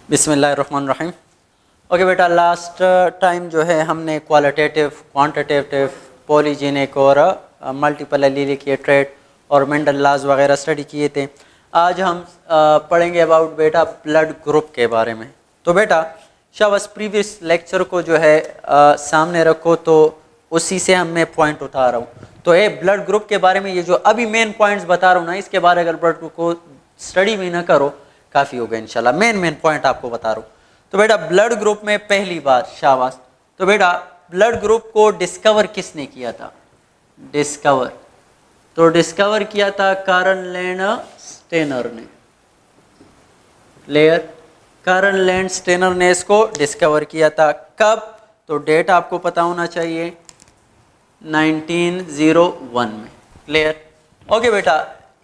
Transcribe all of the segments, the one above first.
बिस्मिल्लाहिर्रहमानिर्रहीम। ओके बेटा, last time जो है हमने क्वालिटेटिव, क्वांटिटेटिव, पॉलीजेनिक और मल्टीपल एलीलिक ट्रेट और मेंडल लॉज वगैरह स्टडी किए थे। आज हम पढ़ेंगे अबाउट बेटा ब्लड ग्रुप के बारे में। तो बेटा शाबाश, प्रीवियस लेक्चर को जो है सामने रखो, तो उसी से हम मैं पॉइंट उठा रहा हूँ। तो ये ब्लड ग्रुप के बारे में ये जो अभी मेन पॉइंट्स बता रहा हूँ ना, इसके बारे अगर ब्लड ग्रुप को स्टडी भी ना करो काफ़ी होगा इंशाल्लाह। मेन पॉइंट आपको बता रहा हूँ। तो बेटा ब्लड ग्रुप में पहली बार शाबाश, तो बेटा ब्लड ग्रुप को डिस्कवर किसने किया था? डिस्कवर किया था कार्ल लैंड स्टेनर ने। कार्ल लैंड स्टेनर ने इसको डिस्कवर किया था। कब? तो डेट आपको पता होना चाहिए, 1901 में। क्लियर? ओके बेटा,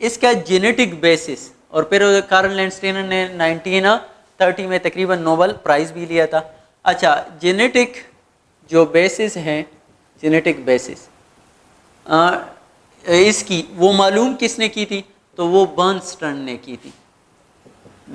इसका जेनेटिक बेसिस, और फिर कार्ल लैंड स्टेनर ने 1930 में तकरीबन नोबेल प्राइज़ भी लिया था। अच्छा, जेनेटिक जो बेसिस है, जेनेटिक बेसिस इसकी वो मालूम किसने की थी? तो वो बर्नस्टन ने की थी।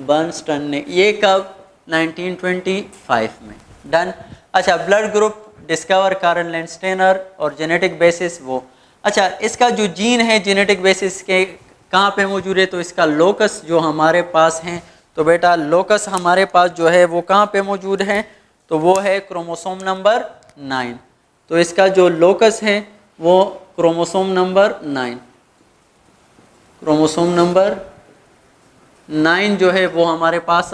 बर्नस्टन ने। ये कब? 1925 में। डन। अच्छा, blood group discover Karl Landsteiner और जेनेटिक बेसिस वो। अच्छा, इसका जो जीन है जेनेटिक बेसिस के कहाँ पे मौजूद है? तो इसका लोकस जो हमारे पास हैं, तो बेटा लोकस हमारे पास जो है वो कहाँ पे मौजूद है? तो वो है क्रोमोसोम नंबर 9। तो इसका जो लोकस है वो क्रोमोसोम नंबर 9, क्रोमोसोम नंबर 9 जो है वो हमारे पास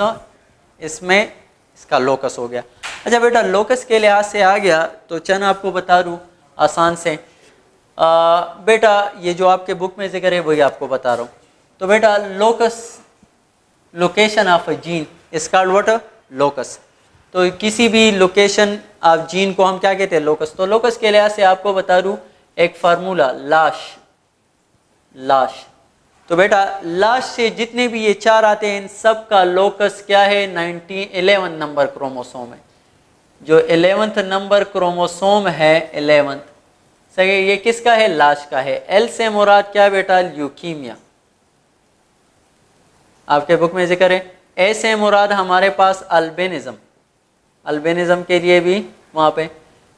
इसमें इसका लोकस हो गया। अच्छा बेटा, लोकस के लिहाज से आ गया तो चंद आपको बता दूँ आसान से। बेटा ये जो आपके बुक में जिक्र है वही आपको बता रहा हूँ। तो बेटा locus, location of a gene is called what? Locus. तो किसी भी लोकेशन ऑफ जीन को हम क्या कहते हैं? लोकस। तो लोकस के लिहाज से आपको बता दूँ एक फार्मूला, लाश। तो बेटा लाश से जितने भी ये चार आते हैं इन सब का लोकस क्या है? 11 नंबर क्रोमोसोम है। जो 11th नंबर क्रोमोसोम है, 11th सही, ये किसका है? लाश का है। एल से मुराद क्या बेटा? ल्यूकीमिया, आपके बुक में जिक्र है। ए से मुराद हमारे पास अल्बिनिज्म, अल्बिनिज्म के लिए भी वहां पे।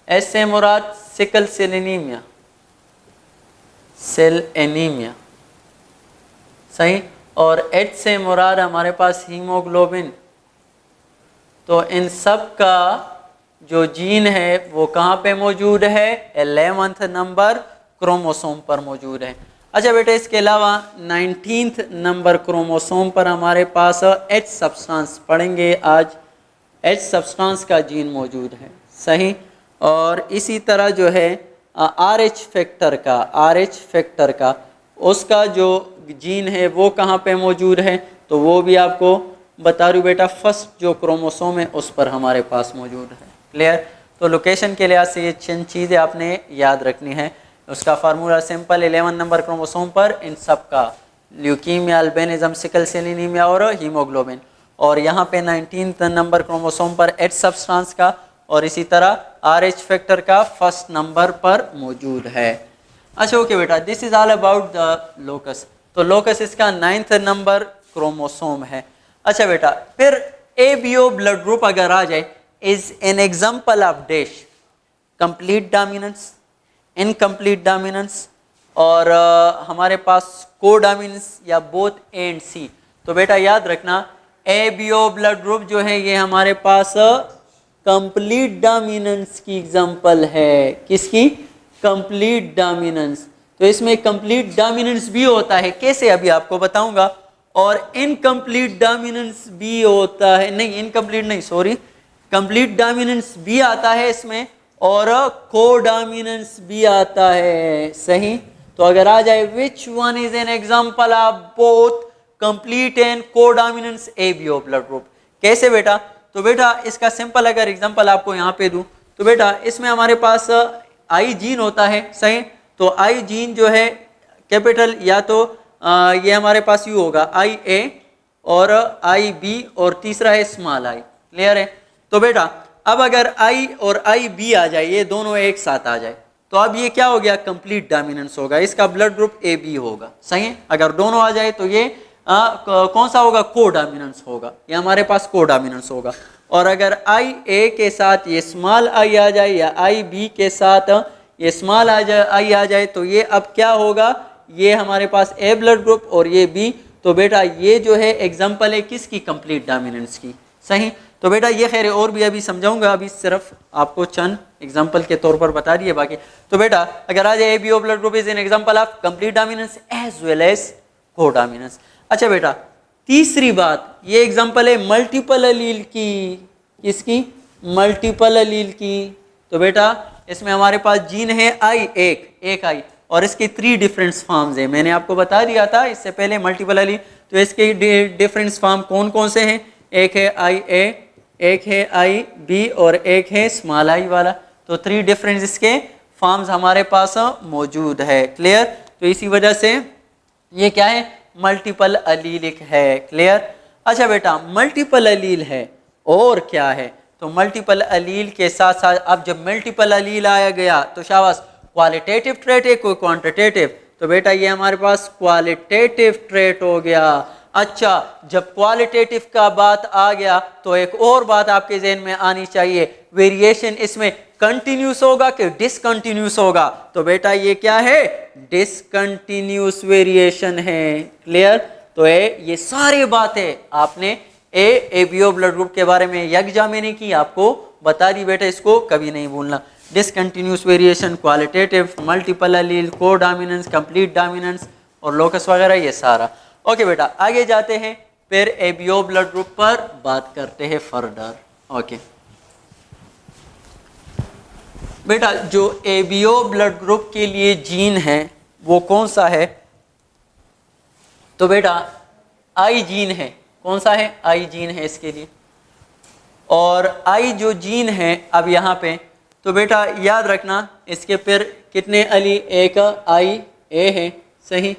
एस से मुराद sickle cell anaemia, cell anaemia सही। और एच से मुराद हमारे पास हीमोग्लोबिन। तो इन सब का जो जीन है वो कहाँ पे मौजूद है? 11th नंबर क्रोमोसोम पर मौजूद है। अच्छा बेटा, इसके अलावा 19th नंबर क्रोमोसोम पर हमारे पास एच सब्सटेंस पढ़ेंगे आज। एच सब्सटेंस का जीन मौजूद है सही। और इसी तरह जो है आर एच फैक्टर का उसका जो जीन है वो कहाँ पे मौजूद है? तो वो भी आपको बता दूँ बेटा, फर्स्ट जो क्रोमोसोम है उस पर हमारे पास मौजूद है। क्लियर? तो लोकेशन के लिहाज से ये चंद चीज़ें आपने याद रखनी है। उसका फार्मूला सिंपल, 11 नंबर क्रोमोसोम पर इन सब का leukaemia, albinism, sickle cell anaemia और हीमोग्लोबिन। और यहाँ पे 19th नंबर क्रोमोसोम पर एच सब्सटेंस का, और इसी तरह आर एच फैक्टर का फर्स्ट नंबर पर मौजूद है। अच्छा ओके बेटा, this is all about the locus. तो लोकस इसका 9th नंबर क्रोमोसोम है। अच्छा बेटा, फिर ABO ब्लड ग्रुप अगर आ जाए, is an example of dash complete dominance, incomplete dominance, और हमारे पास को डोमिनेंस या बोथ ए एंड सी। तो बेटा याद रखना, ABO ब्लड ग्रुप जो है ये हमारे पास कंप्लीट डोमिनेंस की एग्जाम्पल है। किसकी? Complete dominance. तो इसमें कंप्लीट डोमिनेंस भी होता है, कैसे अभी आपको बताऊंगा। और इनकम्प्लीट डोमिनेंस भी होता है, नहीं इनकम्प्लीट नहीं, सॉरी, कंप्लीट डोमिनेंस भी आता है इसमें, और को डोमिनेंस भी आता है सही। तो अगर आ जाए which one is an example of both complete and को डोमिनेंस ABO ब्लड ग्रुप? कैसे बेटा? तो बेटा इसका सिंपल अगर एग्जांपल आपको यहाँ पे दूं, तो बेटा इसमें हमारे पास आई जीन होता है सही। तो आई जीन जो है कैपिटल, या तो ये हमारे पास यू होगा IA और IB, और तीसरा है स्मॉल आई। क्लियर है? तो बेटा अब अगर I और IB आ जाए, ये दोनों एक साथ आ जाए, तो अब ये क्या हो गया? कंप्लीट डोमिनेंस होगा। इसका ब्लड ग्रुप AB होगा सही है। अगर दोनों आ जाए तो ये कौन सा होगा, कोडोमिनेंस होगा, ये हमारे पास कोडोमिनेंस होगा। और अगर आई ए के साथ ये स्मॉल आई आ जाए या आई बी के साथ ये स्मॉल आई आ जाए तो ये अब क्या होगा, ये हमारे पास ए ब्लड ग्रुप और ये बी। तो बेटा ये जो है एग्जाम्पल है किसकी, कंप्लीट डोमिनेंस की। सही, तो बेटा ये खैर और भी अभी समझाऊंगा, अभी सिर्फ आपको चंद एग्जाम्पल के तौर पर बता दिए बाकी। तो बेटा अगर आज A B O blood group is an example of complete dominance as well as codominance. अच्छा बेटा तीसरी बात, ये एग्जाम्पल है मल्टीपल अलील की, किसकी, मल्टीपल अलील की। तो बेटा इसमें हमारे पास जीन है आई, एक आई, और इसके 3 डिफरेंट फॉर्म्स हैं। मैंने आपको बता दिया था इससे पहले मल्टीपल अलील। तो इसके डिफरेंट फॉर्म कौन कौन से हैं, एक है आई ए, एक है आई बी और एक है स्मॉल आई वाला। तो 3 डिफरेंट इसके फॉर्म्स हमारे पास मौजूद है। क्लियर, तो इसी वजह से ये क्या है, मल्टीपल अलीलिक है। क्लियर। अच्छा बेटा मल्टीपल अलील है और क्या है, तो मल्टीपल अलील के साथ साथ अब जब मल्टीपल अलील आया गया तो शाबाश क्वालिटेटिव ट्रेट है कोई क्वांटिटेटिव, तो बेटा ये हमारे पास क्वालिटेटिव ट्रेट हो गया। अच्छा जब क्वालिटेटिव का बात आ गया तो एक और बात आपके जहन में आनी चाहिए, वेरिएशन इसमें कंटिन्यूस होगा कि डिसकंटिन्यूस होगा, तो बेटा ये क्या है, डिसकंटिन्यूस वेरिएशन है। क्लियर, तो ये सारी बातें आपने एबीओ ब्लड ग्रुप के बारे में यकजा मैंने की, आपको बता दी बेटा, इसको कभी नहीं भूलना। Discontinuous variation, qualitative, multiple allele, codominance, complete dominance और लोकस वगैरह, ये सारा। ओके बेटा आगे जाते हैं, फिर एबीओ ब्लड ग्रुप पर बात करते हैं फर्दर। ओके बेटा जो एबीओ ब्लड ग्रुप के लिए जीन है वो कौन सा है, तो बेटा आई जीन है। कौन सा है, आई जीन है इसके लिए। और आई जो जीन है अब यहाँ पे, तो बेटा याद रखना इसके फिर कितने अली, एक आई ए है सही,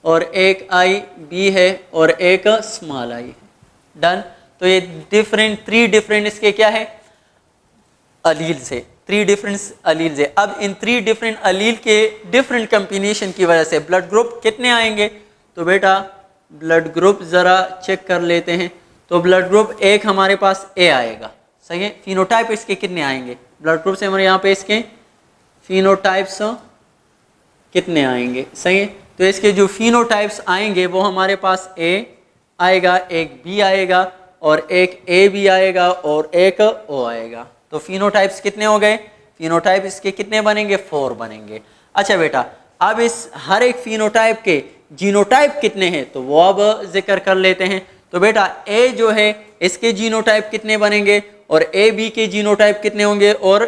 और एक आई बी है और एक स्मॉल आई है। डन। तो ये डिफरेंट 3 डिफरेंट इसके क्या है, अलील से, 3 डिफरेंट अलील से। अब इन 3 डिफरेंट अलील के डिफरेंट कॉम्बिनेशन की वजह से ब्लड ग्रुप कितने आएंगे, तो बेटा ब्लड ग्रुप ज़रा चेक कर लेते हैं। तो ब्लड ग्रुप एक हमारे पास ए आएगा, सही है। फिनोटाइप इसके कितने आएंगे, ब्लड ग्रुप से हमारे यहाँ पे इसके फिनोटाइप्स कितने आएंगे, सही है। तो इसके जो फिनोटाइप्स आएंगे वो हमारे पास ए आएगा, एक बी आएगा और एक ए बी आएगा और एक ओ आएगा। तो फिनोटाइप्स कितने हो गए, फिनोटाइप इसके कितने बनेंगे, 4 बनेंगे। अच्छा बेटा अब इस हर एक फिनोटाइप के जीनोटाइप कितने हैं तो वो अब जिक्र कर लेते हैं। तो बेटा ए जो है इसके जीनोटाइप कितने बनेंगे और ए बी के जीनोटाइप कितने होंगे और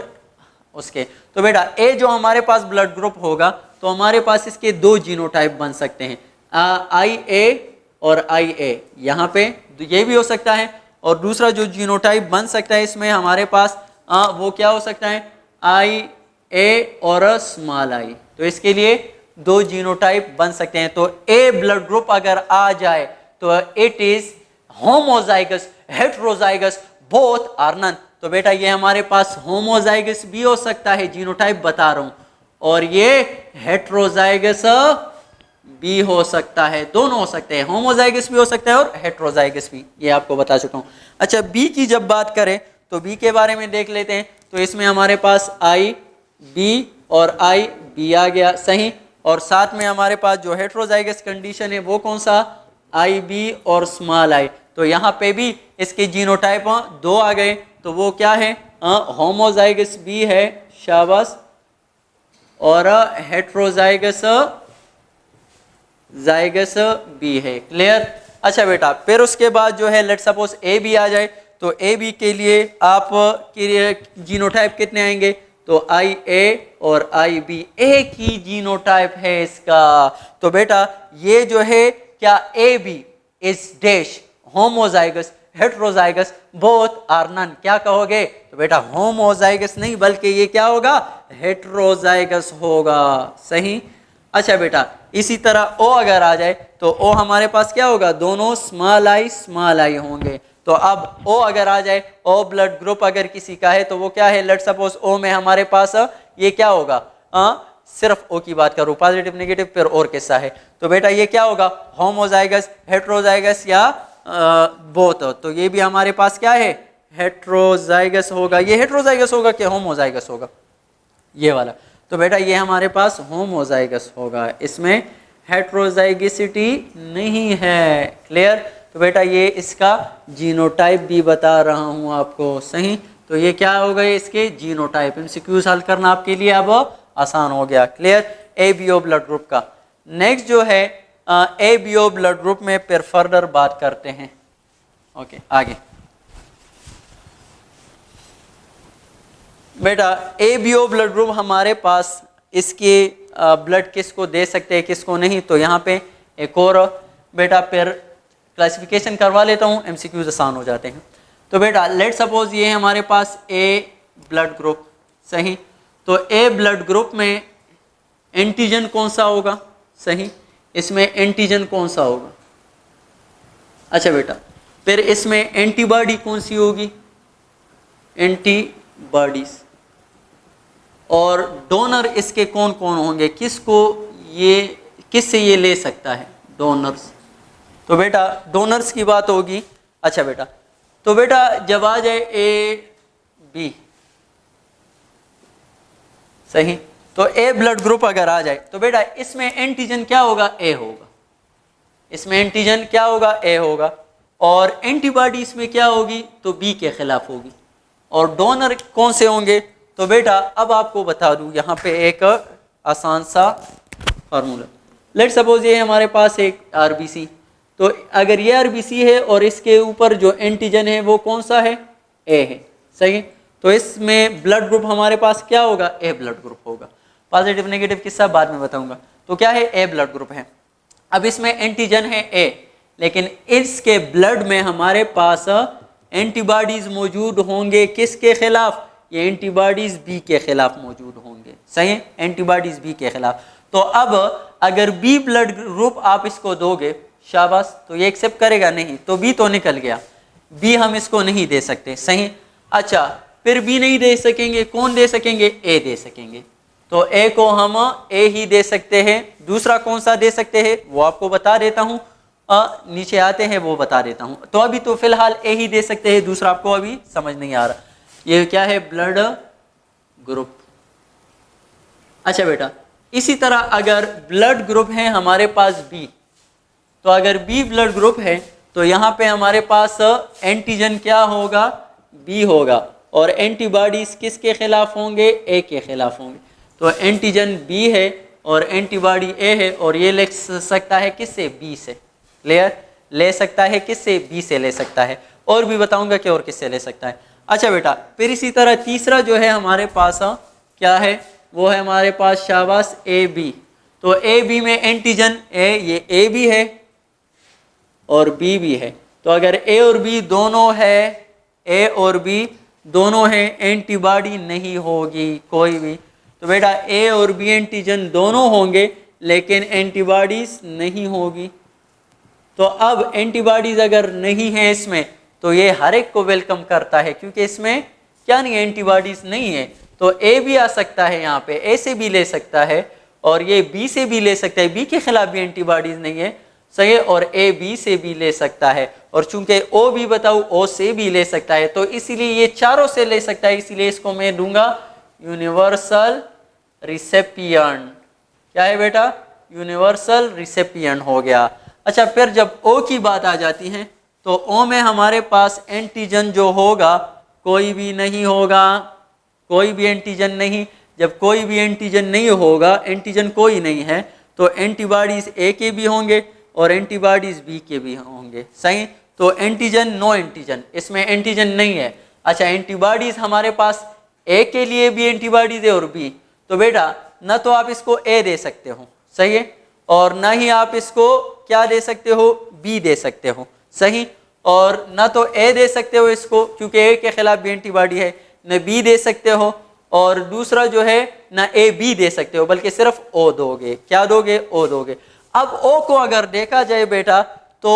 उसके, तो बेटा ए जो हमारे पास ब्लड ग्रुप होगा तो हमारे पास इसके 2 जीनोटाइप बन सकते हैं, आई ए और आई ए, यहाँ पे ये भी हो सकता है। और दूसरा जो जीनोटाइप बन सकता है इसमें हमारे पास वो क्या हो सकता है, आई ए और स्मॉल आई। तो इसके लिए 2 जीनोटाइप बन सकते हैं। तो ए ब्लड ग्रुप अगर आ जाए तो it is homozygous, heterozygous, both are none. तो बेटा ये हमारे पास होमोजाइगस भी हो सकता है, जीनोटाइप बता रहा हूं, और ये हेट्रोजाइगस भी हो सकता है, दोनों हो सकते हैं, होमोजाइगस भी हो सकता है और हेट्रोजाइगस भी, ये आपको बता चुका हूं। अच्छा बी की जब बात करें तो बी के बारे में देख लेते हैं। तो इसमें हमारे पास आई बी और आई बी आ गया, सही। और साथ में हमारे पास जो हेट्रोजाइगस कंडीशन है वो कौन सा, आई बी और स्मॉल आई। तो यहाँ पे भी इसके जीनोटाइप 2 आ गए, तो वो क्या है, होमोजाइगस बी है, शाबाश, और हेट्रोजाइगस जाइगस बी है। क्लियर। अच्छा बेटा फिर उसके बाद जो है लेट्स सपोज ए बी आ जाए, तो ए बी के लिए आप जीनोटाइप कितने आएंगे, तो आई ए और आई बी, एक ही जीनोटाइप है इसका। तो बेटा ये जो है क्या, A B is dash homozygous, heterozygous, both are none, क्या कहोगे, तो बेटा होमोजाइगस नहीं बल्कि ये क्या होगा, हेट्रोजाइगस होगा, सही। अच्छा बेटा इसी तरह ओ अगर आ जाए तो ओ हमारे पास क्या होगा, दोनों स्मॉल आई होंगे। तो अब ओ अगर आ जाए, ओ ब्लड ग्रुप अगर किसी का है तो वो क्या है, लेट्स सपोज ओ में हमारे पास ये क्या होगा, सिर्फ ओ की बात करूँ, पॉजिटिव नेगेटिव फिर और किस्सा है। तो बेटा ये क्या होगा, होमोजाइगस, हेट्रोजाइगस या बोथ। तो ये भी हमारे पास क्या है, हेट्रोजाइगस होगा। ये हेट्रोजाइगस होगा कि होमोजाइगस होगा, ये वाला। तो बेटा ये हमारे पास होमोजाइगस होगा, इसमें हेट्रोजाइगसिटी नहीं है। क्लियर। तो बेटा ये इसका जीनोटाइप भी बता रहा हूँ आपको, सही। तो ये क्या हो गए इसके जीनोटाइप। एमसीक्यूज हल करना आपके लिए अब आसान हो गया। क्लियर। ABO ब्लड ग्रुप का नेक्स्ट जो है ABO ब्लड ग्रुप में फिर फर्दर बात करते हैं। ओके आगे बेटा ABO ब्लड ग्रुप हमारे पास, इसके ब्लड किसको दे सकते हैं किसको नहीं। तो यहाँ पे एक और बेटा फिर क्लासिफिकेशन करवा लेता हूँ, एमसीक्यूज आसान हो जाते हैं। तो बेटा लेट सपोज ये है हमारे पास A ब्लड ग्रुप, सही। तो A ब्लड ग्रुप में एंटीजन कौन सा होगा, सही। इसमें एंटीजन कौन सा होगा, अच्छा बेटा। फिर इसमें एंटीबॉडी कौन सी होगी, एंटीबॉडीज। और डोनर इसके कौन कौन होंगे, किसको ये, किससे ये ले सकता है, डोनर्स। तो बेटा डोनर्स की बात होगी। अच्छा बेटा, तो बेटा जब आ जाए AB, सही। तो A ब्लड ग्रुप अगर आ जाए तो बेटा इसमें एंटीजन क्या होगा, A होगा। इसमें एंटीजन क्या होगा, A होगा। और एंटीबॉडी इसमें क्या होगी, तो B के खिलाफ होगी। और डोनर कौन से होंगे, तो बेटा अब आपको बता दूं यहाँ पे एक आसान सा फार्मूला। लेट सपोज ये हमारे पास एक RBC। तो अगर ये RBC है और इसके ऊपर जो एंटीजन है वो कौन सा है, A है, सही। तो इसमें ब्लड ग्रुप हमारे पास क्या होगा, A ब्लड ग्रुप होगा। पॉजिटिव नेगेटिव किस्सा बाद में बताऊंगा। तो क्या है, A ब्लड ग्रुप है। अब इसमें एंटीजन है A, लेकिन इसके ब्लड में हमारे पास एंटीबॉडीज मौजूद होंगे किसके खिलाफ, ये एंटीबॉडीज B के खिलाफ मौजूद होंगे, सही है, एंटीबॉडीज B के खिलाफ। तो अब अगर B ब्लड ग्रुप आप इसको दोगे, शाबाश, तो ये एक्सेप्ट करेगा नहीं, तो B तो निकल गया, B हम इसको नहीं दे सकते, सही। अच्छा फिर B नहीं दे सकेंगे, कौन दे सकेंगे, A दे सकेंगे। तो A को हम A ही दे सकते हैं। दूसरा कौन सा दे सकते हैं वो आपको बता देता हूँ, नीचे आते हैं वो बता देता हूँ। तो अभी तो फिलहाल A ही दे सकते हैं, दूसरा आपको अभी समझ नहीं आ रहा। ये क्या है, ब्लड ग्रुप। अच्छा बेटा इसी तरह अगर ब्लड ग्रुप है हमारे पास B, तो अगर B ब्लड ग्रुप है तो यहाँ पे हमारे पास एंटीजन क्या होगा, B होगा। और एंटीबॉडीज किसके खिलाफ होंगे, A के खिलाफ होंगे। तो एंटीजन B है और एंटीबॉडी A है, और ये ले सकता है किससे, B से। क्लियर, ले सकता है किससे, B से ले सकता है। और भी बताऊंगा कि और किससे ले सकता है। अच्छा बेटा फिर इसी तरह तीसरा जो है हमारे पास क्या है, वो है हमारे पास शाबाश AB। तो AB में एंटीजन A, ये A भी है और B भी है। तो अगर A और B दोनों है, A और B दोनों हैं, एंटीबॉडी नहीं होगी कोई भी। तो बेटा A और B एंटीजन दोनों होंगे लेकिन एंटीबॉडीज नहीं होगी। तो अब एंटीबॉडीज अगर नहीं है इसमें तो ये हर एक को वेलकम करता है, क्योंकि इसमें क्या नहीं है, एंटीबॉडीज नहीं है। तो A भी आ सकता है, यहाँ पे A से भी ले सकता है और ये B से भी ले सकता है, B के खिलाफ भी एंटीबॉडीज नहीं है, सही है। और A B से भी ले सकता है, और चूंकि O भी बताऊँ O से भी ले सकता है, तो इसीलिए ये चारों से ले सकता है। इसीलिए इसको मैं दूंगा यूनिवर्सल रिसेपिएंट। क्या है बेटा, यूनिवर्सल रिसेपिएंट हो गया। अच्छा फिर जब O की बात आ जाती है तो O में हमारे पास एंटीजन जो होगा कोई भी नहीं होगा, कोई भी एंटीजन नहीं। जब कोई भी एंटीजन नहीं होगा, एंटीजन कोई नहीं है, तो एंटीबॉडीज A के भी होंगे और एंटीबॉडीज B के भी होंगे, सही। तो एंटीजन, नो एंटीजन, इसमें एंटीजन नहीं है। अच्छा एंटीबॉडीज हमारे पास A के लिए भी एंटीबॉडीज है और B। तो बेटा न तो आप इसको A दे सकते हो, सही है, और ना ही आप इसको क्या दे सकते हो, B दे सकते हो, सही। और ना तो A दे सकते हो इसको, क्योंकि A के खिलाफ भी एंटीबॉडी है, न B दे सकते हो, और दूसरा जो है ना A B दे सकते हो, बल्कि सिर्फ O दोगे। क्या दोगे, O दोगे। अब O को अगर देखा जाए बेटा तो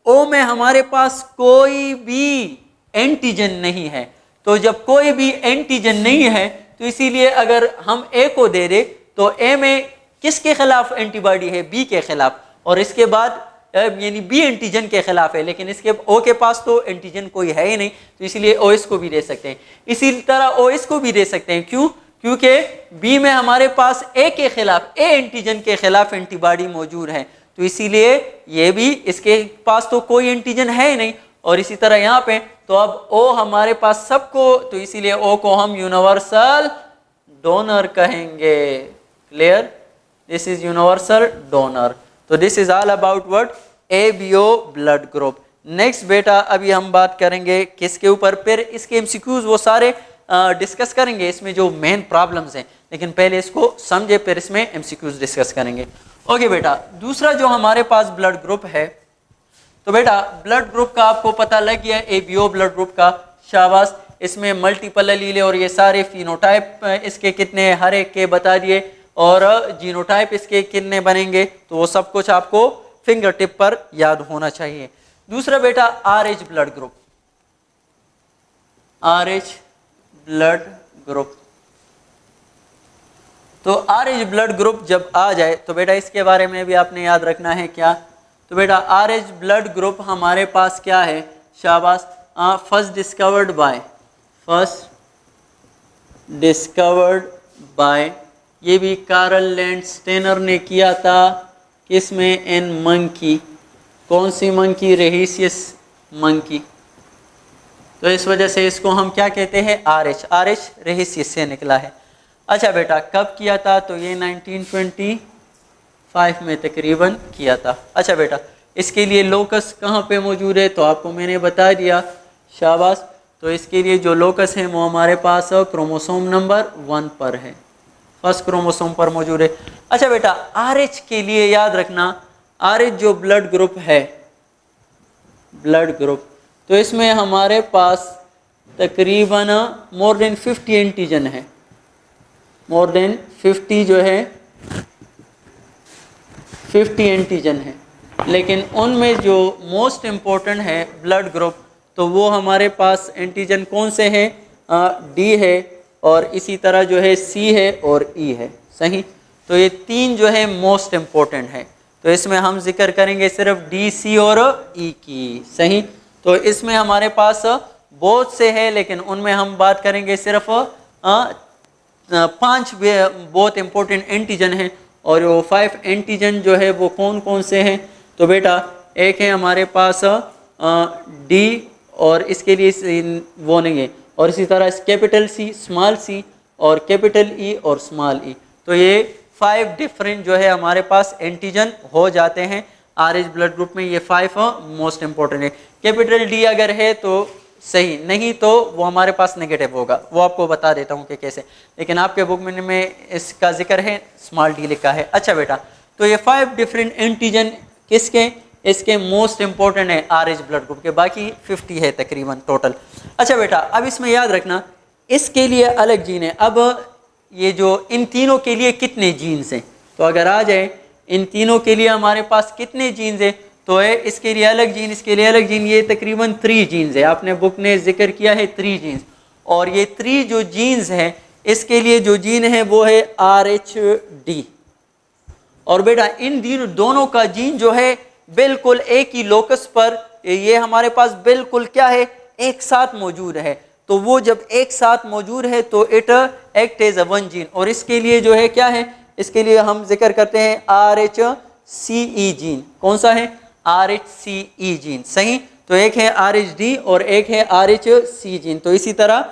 O में हमारे पास कोई भी एंटीजन नहीं है। तो जब कोई भी एंटीजन नहीं है तो इसीलिए अगर हम A को दे दे तो ए में किसके खिलाफ एंटीबॉडी है? बी के खिलाफ, और इसके बाद यानी बी एंटीजन के खिलाफ है, लेकिन इसके ओ के पास तो एंटीजन कोई है ही नहीं, तो इसलिए ओएस को भी दे सकते हैं। इसी तरह ओएस को भी दे सकते हैं, क्यों? क्योंकि बी में हमारे पास ए के खिलाफ, ए एंटीजन के खिलाफ एंटीबॉडी मौजूद है, तो इसीलिए ये भी, इसके पास तो कोई एंटीजन है ही नहीं। और इसी तरह यहाँ पे तो अब ओ हमारे पास सबको, तो इसीलिए ओ को हम यूनिवर्सल डोनर कहेंगे। Clear? This is universal donor. तो this is all about what? ABO blood group. Next बेटा अभी हम बात करेंगे किसके ऊपर? फिर इसके एमसीक्यूज वो सारे डिस्कस करेंगे, इसमें जो मेन प्रॉब्लम्स हैं, लेकिन पहले इसको समझे फिर इसमें एमसीक्यूज डिस्कस करेंगे। ओके बेटा, दूसरा जो हमारे पास ब्लड ग्रुप है, तो बेटा ब्लड ग्रुप का आपको पता लग गया, एबीओ ब्लड ग्रुप का। शाबाश। इसमें मल्टीपल एलील और ये सारे फिनोटाइप इसके कितने, हर एक के बता दिए, और जीनोटाइप इसके कितने बनेंगे, तो वो सब कुछ आपको फिंगर टिप पर याद होना चाहिए। दूसरा बेटा RH blood group, RH blood group. तो आरएच ब्लड ग्रुप जब आ जाए तो बेटा इसके बारे में भी आपने याद रखना है क्या? तो बेटा आरएच ब्लड ग्रुप हमारे पास क्या है? शाबाश। फर्स्ट डिस्कवर्ड बाय, ये भी कार्ल लैंडस्टेनर ने किया था, किसमें? इन मंकी। कौन सी मंकी? रेहिसियस मंकी। तो इस वजह से इसको हम क्या कहते हैं? आरएच। आरएच रेहिसियस से निकला है। अच्छा बेटा कब किया था? तो ये 1925 में तकरीबन किया था। अच्छा बेटा इसके लिए लोकस कहाँ पे मौजूद है? तो आपको मैंने बता दिया। शाबाश। तो इसके लिए जो लोकस है वो हमारे पास क्रोमोसोम नंबर 1 पर है, फर्स्ट क्रोमोसोम पर मौजूद है। अच्छा बेटा आरएच के लिए याद रखना, आरएच जो ब्लड ग्रुप है, ब्लड ग्रुप, तो इसमें हमारे पास तकरीबन मोर देन 50 एंटीजन है, मोर देन 50 जो है 50 एंटीजन है। लेकिन उनमें जो मोस्ट इम्पोर्टेंट है ब्लड ग्रुप, तो वो हमारे पास एंटीजन कौन से हैं? डी है, और इसी तरह जो है सी है और ई है। सही। तो ये तीन जो है मोस्ट इम्पोर्टेंट है, तो इसमें हम जिक्र करेंगे सिर्फ डी, सी और ई की। सही। तो इसमें हमारे पास बहुत से है, लेकिन उनमें हम बात करेंगे सिर्फ 5 बहुत इम्पोर्टेंट एंटीजन हैं। और वो 5 एंटीजन जो है वो कौन कौन से हैं? तो बेटा एक है हमारे पास डी, और इसके लिए वो नहीं है, और इसी तरह कैपिटल सी, स्मॉल सी, और कैपिटल ई और स्मॉल ई। तो ये 5 डिफरेंट जो है हमारे पास एंटीजन हो जाते हैं आरएच ब्लड ग्रुप में। ये 5 मोस्ट इंपॉर्टेंट है। कैपिटल डी अगर है तो सही, नहीं तो वो हमारे पास नेगेटिव होगा, वो आपको बता देता हूँ कि कैसे, लेकिन आपके बुक में इसका जिक्र है, स्मॉल डी लिखा है। अच्छा बेटा तो ये 5 डिफरेंट एंटीजन किसके? इसके मोस्ट इंपॉर्टेंट है आरएच ब्लड ग्रुप के, बाकी 50 है तकरीबन टोटल। अच्छा बेटा अब इसमें याद रखना इसके लिए अलग जीन है। अब ये जो इन तीनों के लिए कितने जीन्स हैं, तो अगर आ जाए इन तीनों के लिए हमारे पास कितने जीन्स हैं, तो है इसके लिए अलग जीन, इसके लिए अलग जीन, ये तकरीबन 3 जीन्स है। आपने बुक ने जिक्र किया है 3 जीन्स, और ये 3 जो जीन्स हैं इसके लिए जो जीन है वो है RH-D। और बेटा इन दोनों का जीन जो है बिल्कुल एक ही लोकस पर, ये हमारे पास बिल्कुल क्या है, एक साथ मौजूद है। तो वो जब एक साथ मौजूद है तो it act as a one gene, और इसके लिए जो है क्या है, इसके लिए हम जिक्र करते हैं RH-CE जीन। कौन सा है? RH-CE gene. सही। तो एक है RH-D और एक है RH-C जीन। तो इसी तरह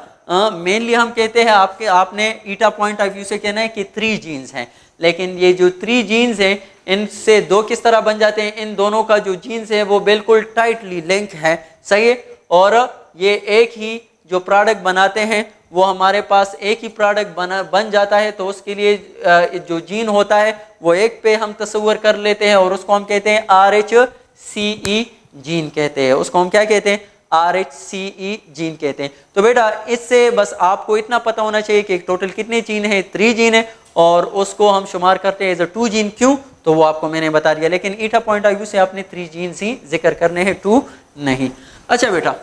मेनली हम कहते हैं आपने ईटा पॉइंट ऑफ व्यू से कहना है कि 3 जीन्स हैं, लेकिन ये जो 3 जीन्स हैं इनसे 2 किस तरह बन जाते हैं? इन दोनों का जो जीन्स है वो बिल्कुल टाइटली लिंक है। सही है। और ये एक ही जो प्रोडक्ट बनाते हैं वो हमारे पास एक ही प्रोडक्ट बन जाता है। तो उसके लिए जो जीन होता है वो एक पे हम तस्वर कर लेते हैं और उसको हम कहते हैं RH-CE जीन कहते हैं। उसको हम क्या कहते हैं? RH-CE जीन कहते हैं। तो बेटा इससे बस आपको इतना पता होना चाहिए कि टोटल कितने जीन है? 3 जीन है, और उसको हम शुमार करते हैं एज अ 2 जीन। क्यों? तो वो आपको मैंने बता दिया, लेकिन ईटा पॉइंट ऑफ व्यू से आपने 3 जीन ही जिक्र करने हैं, 2 नहीं। अच्छा बेटा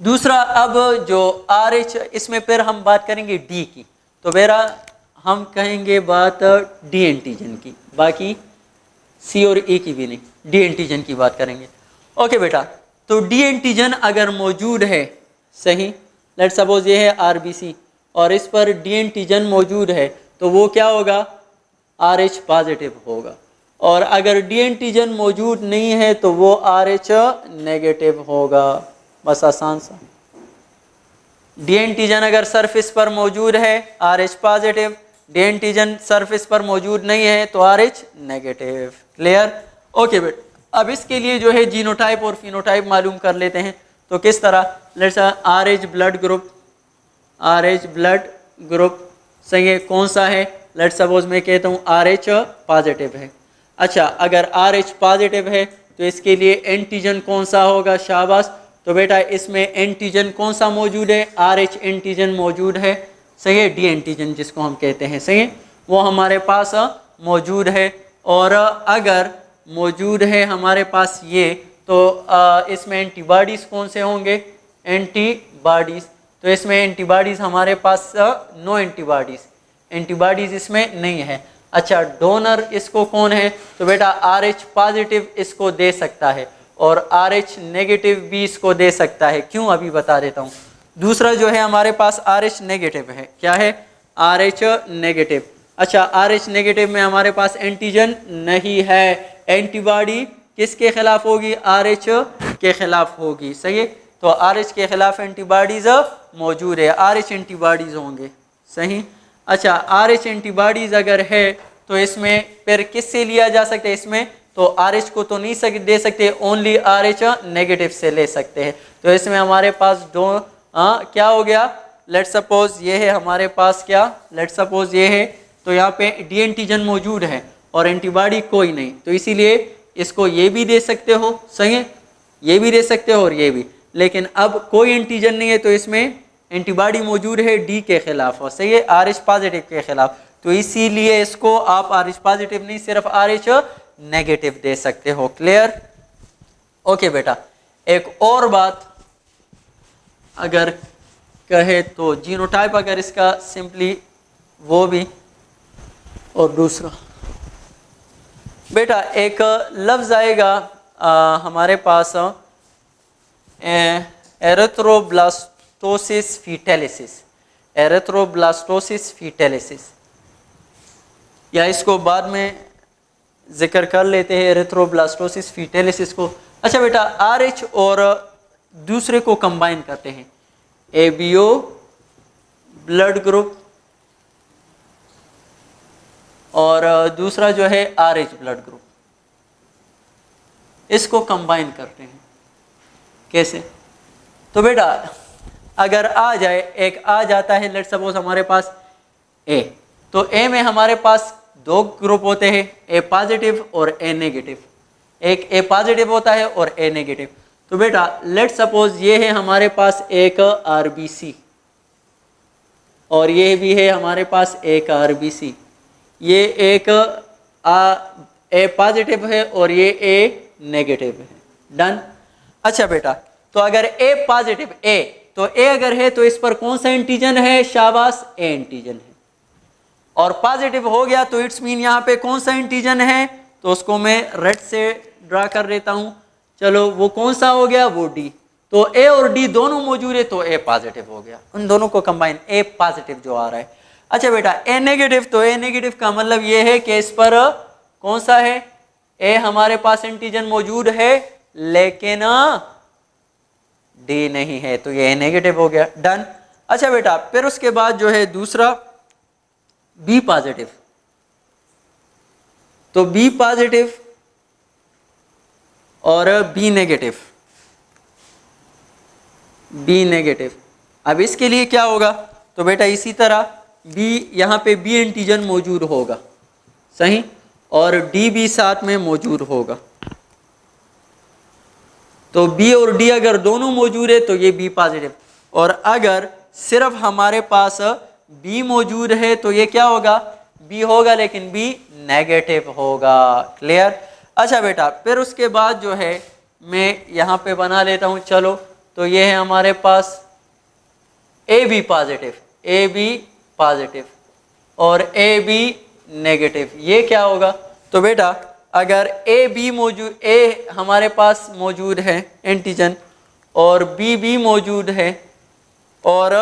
दूसरा, अब जो RH, इसमें फिर हम बात करेंगे D की। तो बेरा हम कहेंगे बात डी एंटीजन की, बाकी सी और ई की भी नहीं, डी एंटीजन की बात करेंगे। ओके बेटा, तो डी एंटीजन अगर मौजूद है, सही, लेट सपोज ये है आरबीसी और इस पर डी एंटीजन मौजूद है, तो वो क्या होगा, RH पॉजिटिव होगा। और अगर डी एंटीजन मौजूद नहीं है तो वो RH नेगेटिव होगा। बस आसान सा। डी एंटीजन अगर सरफेस पर मौजूद है RH positive, D antigen surface पर मौजूद नहीं है तो RH नेगेटिव। क्लियर? ओके बेटा, अब इसके लिए जो है जीनोटाइप और फिनोटाइप मालूम कर लेते हैं। तो किस तरह, let's RH blood group, RH blood group सही है, कौन सा है, लेट सपोज मैं कहता हूँ RH पॉजिटिव है। अच्छा, अगर RH पॉजिटिव है तो इसके लिए एंटीजन कौन सा होगा, शाबाश। तो बेटा इसमें एंटीजन कौन सा मौजूद है, RH एंटीजन मौजूद है, सही है, डी एंटीजन जिसको हम कहते हैं, सही है, वो हमारे पास मौजूद है। और अगर मौजूद है हमारे पास ये, तो इसमें एंटीबॉडीज़ कौन से होंगे, एंटीबॉडीज़, तो इसमें एंटीबॉडीज़ हमारे पास नो एंटीबॉडीज़, एंटीबॉडीज़ इसमें नहीं है। अच्छा, डोनर इसको कौन है, तो बेटा RH पॉजिटिव इसको दे सकता है और RH नेगेटिव भी इसको दे सकता है। क्यों, अभी बता देता हूँ। दूसरा जो है हमारे पास RH नेगेटिव है, क्या है, RH नेगेटिव। अच्छा, RH नेगेटिव में हमारे पास एंटीजन नहीं है, एंटीबॉडी किसके खिलाफ होगी, RH के खिलाफ होगी, सही है। तो RH के खिलाफ एंटीबॉडीज मौजूद है, RH एंटीबॉडीज होंगे, सही। अच्छा, RH एंटीबॉडीज अगर है तो इसमें फिर किससे लिया जा सकता है, इसमें तो RH को तो नहीं दे सकते, ओनली RH नेगेटिव से ले सकते हैं। तो इसमें हमारे पास क्या हो गया, लेट सपोज ये है हमारे पास, क्या, लेट सपोज ये है, तो यहाँ पे डी एंटीजन मौजूद है और एंटीबॉडी कोई नहीं, तो इसीलिए इसको ये भी दे सकते हो, सही है, ये भी दे सकते हो और ये भी। लेकिन अब कोई एंटीजन नहीं है तो इसमें एंटीबॉडी मौजूद है डी के खिलाफ, और सही है, RH पॉजिटिव के खिलाफ, तो इसीलिए इसको आप RH पॉजिटिव नहीं, सिर्फ RH नेगेटिव दे सकते हो। क्लियर? ओके बेटा, एक और बात अगर कहे तो जीनोटाइप, अगर इसका सिंपली वो भी, और दूसरा बेटा एक लफ्ज़ आएगा हमारे पास एरिथ्रोब्लास्टोसिस फीटैलिसिस, एरिथ्रोब्लास्टोसिस फीटैलिसिस, या इसको बाद में जिक्र कर लेते हैं एरिथ्रोब्लास्टोसिस फीटैलिसिस को। अच्छा बेटा, RH और दूसरे को कंबाइन करते हैं, ABO ब्लड ग्रुप और दूसरा जो है RH ब्लड ग्रुप, इसको कंबाइन करते हैं। कैसे? तो बेटा अगर आ जाए, एक आ जाता है, लेट सपोज हमारे पास A, तो A में हमारे पास दो ग्रुप होते हैं, A पॉजिटिव और A नेगेटिव, एक A पॉजिटिव होता है और A नेगेटिव। तो बेटा लेट सपोज ये है हमारे पास एक RBC और ये भी है हमारे पास एक RBC, ये एक A पॉजिटिव है और ये A नेगेटिव है। डन? अच्छा बेटा, तो अगर A पॉजिटिव A, तो A अगर है तो इस पर कौन सा एंटीजन है, शाबाश, A एंटीजन है। और पॉजिटिव हो गया तो इट्स मीन यहाँ पे कौन सा एंटीजन है, तो उसको मैं रेड से ड्रा कर देता हूँ। चलो वो कौन सा हो गया, वो D। तो A और D दोनों मौजूद है तो A पॉजिटिव हो गया, उन दोनों को कंबाइन A पॉजिटिव जो आ रहा है। अच्छा बेटा A नेगेटिव, तो A नेगेटिव का मतलब ये है कि इस पर कौन सा है, A हमारे पास एंटीजन मौजूद है लेकिन D नहीं है, तो ये A नेगेटिव हो गया। डन? अच्छा बेटा, फिर उसके बाद जो है दूसरा B पॉजिटिव, तो B पॉजिटिव और B नेगेटिव, B नेगेटिव। अब इसके लिए क्या होगा, तो बेटा इसी तरह B, यहाँ पे B एंटीजन मौजूद होगा, सही, और D भी साथ में मौजूद होगा। तो B और D अगर दोनों मौजूद है तो ये B पॉजिटिव, और अगर सिर्फ हमारे पास B मौजूद है तो ये क्या होगा, B होगा लेकिन B नेगेटिव होगा। क्लियर? अच्छा बेटा, फिर उसके बाद जो है मैं यहाँ पे बना लेता हूँ, चलो, तो ये है हमारे पास AB पॉजिटिव, AB पॉजिटिव, और ए बी नेगेटिव, ये क्या होगा? तो बेटा अगर ए बी मौजूद, ए हमारे पास मौजूद है एंटीजन और बी भी मौजूद है और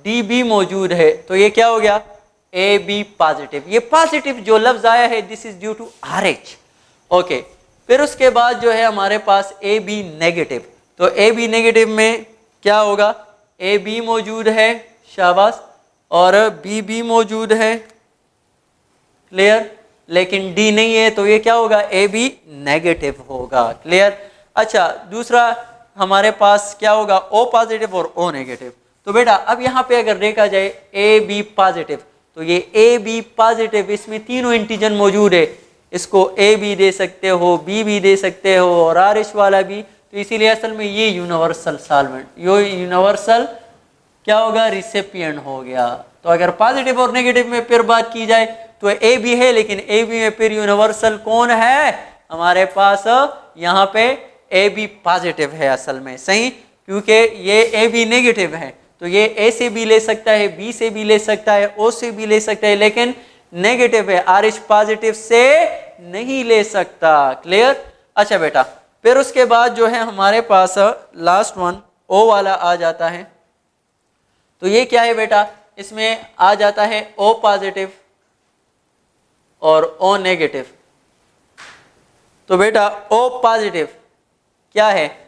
डी भी मौजूद है, तो ये क्या हो गया? A B positive. ये पॉजिटिव जो लफ्ज आया है this is due to R H. Okay, फिर उसके बाद जो है हमारे पास ए बी नेगेटिव। तो ए बी नेगेटिव में क्या होगा? ए बी मौजूद है, शाबाश, और बी भी मौजूद है, क्लियर, लेकिन डी नहीं है, तो ये क्या होगा? ए बी नेगेटिव होगा, क्लियर। अच्छा, दूसरा हमारे पास क्या होगा? ओ पॉजिटिव और ओ नेगेटिव। तो बेटा अब यहाँ पे अगर देखा जाए ए बी पॉजिटिव, तो ये ए बी पॉजिटिव, इसमें तीनों एंटीजन मौजूद है, इसको ए भी दे सकते हो, बी भी दे सकते हो और आर एच वाला भी, तो इसीलिए असल में ये यूनिवर्सल सॉल्वेंट, ये यूनिवर्सल क्या होगा? रिसिपिएंट हो गया। तो अगर पॉजिटिव और नेगेटिव में फिर बात की जाए तो ए बी है, लेकिन ए बी में फिर यूनिवर्सल कौन है हमारे पास? यहाँ पे ए बी पॉजिटिव है असल में, सही, क्योंकि ये ए बी नेगेटिव है, तो ये ए से भी ले सकता है, बी से भी ले सकता है, ओ से भी ले सकता है, लेकिन नेगेटिव है, आर एच पॉजिटिव से नहीं ले सकता, क्लियर। अच्छा बेटा, फिर उसके बाद जो है हमारे पास लास्ट वन ओ वाला आ जाता है। तो ये क्या है बेटा? इसमें आ जाता है ओ पॉजिटिव और ओ नेगेटिव। तो बेटा ओ पॉजिटिव क्या है?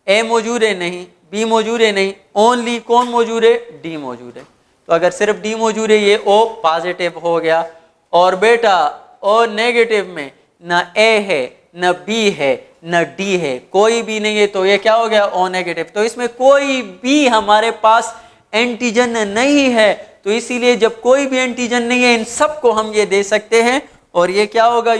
ए मौजूद है नहीं, बी मौजूद है नहीं, ओनली कौन मौजूद है? डी मौजूद है। तो अगर सिर्फ डी मौजूद है ये ओ पॉजिटिव हो गया। और बेटा ओ नेगेटिव में न ए है, न बी है, न डी है, कोई भी नहीं है, तो ये क्या हो गया? O negative. तो इसमें कोई भी हमारे पास एंटीजन नहीं है, तो इसीलिए जब कोई भी एंटीजन नहीं है इन सबको हम ये दे सकते हैं, और ये क्या होगा?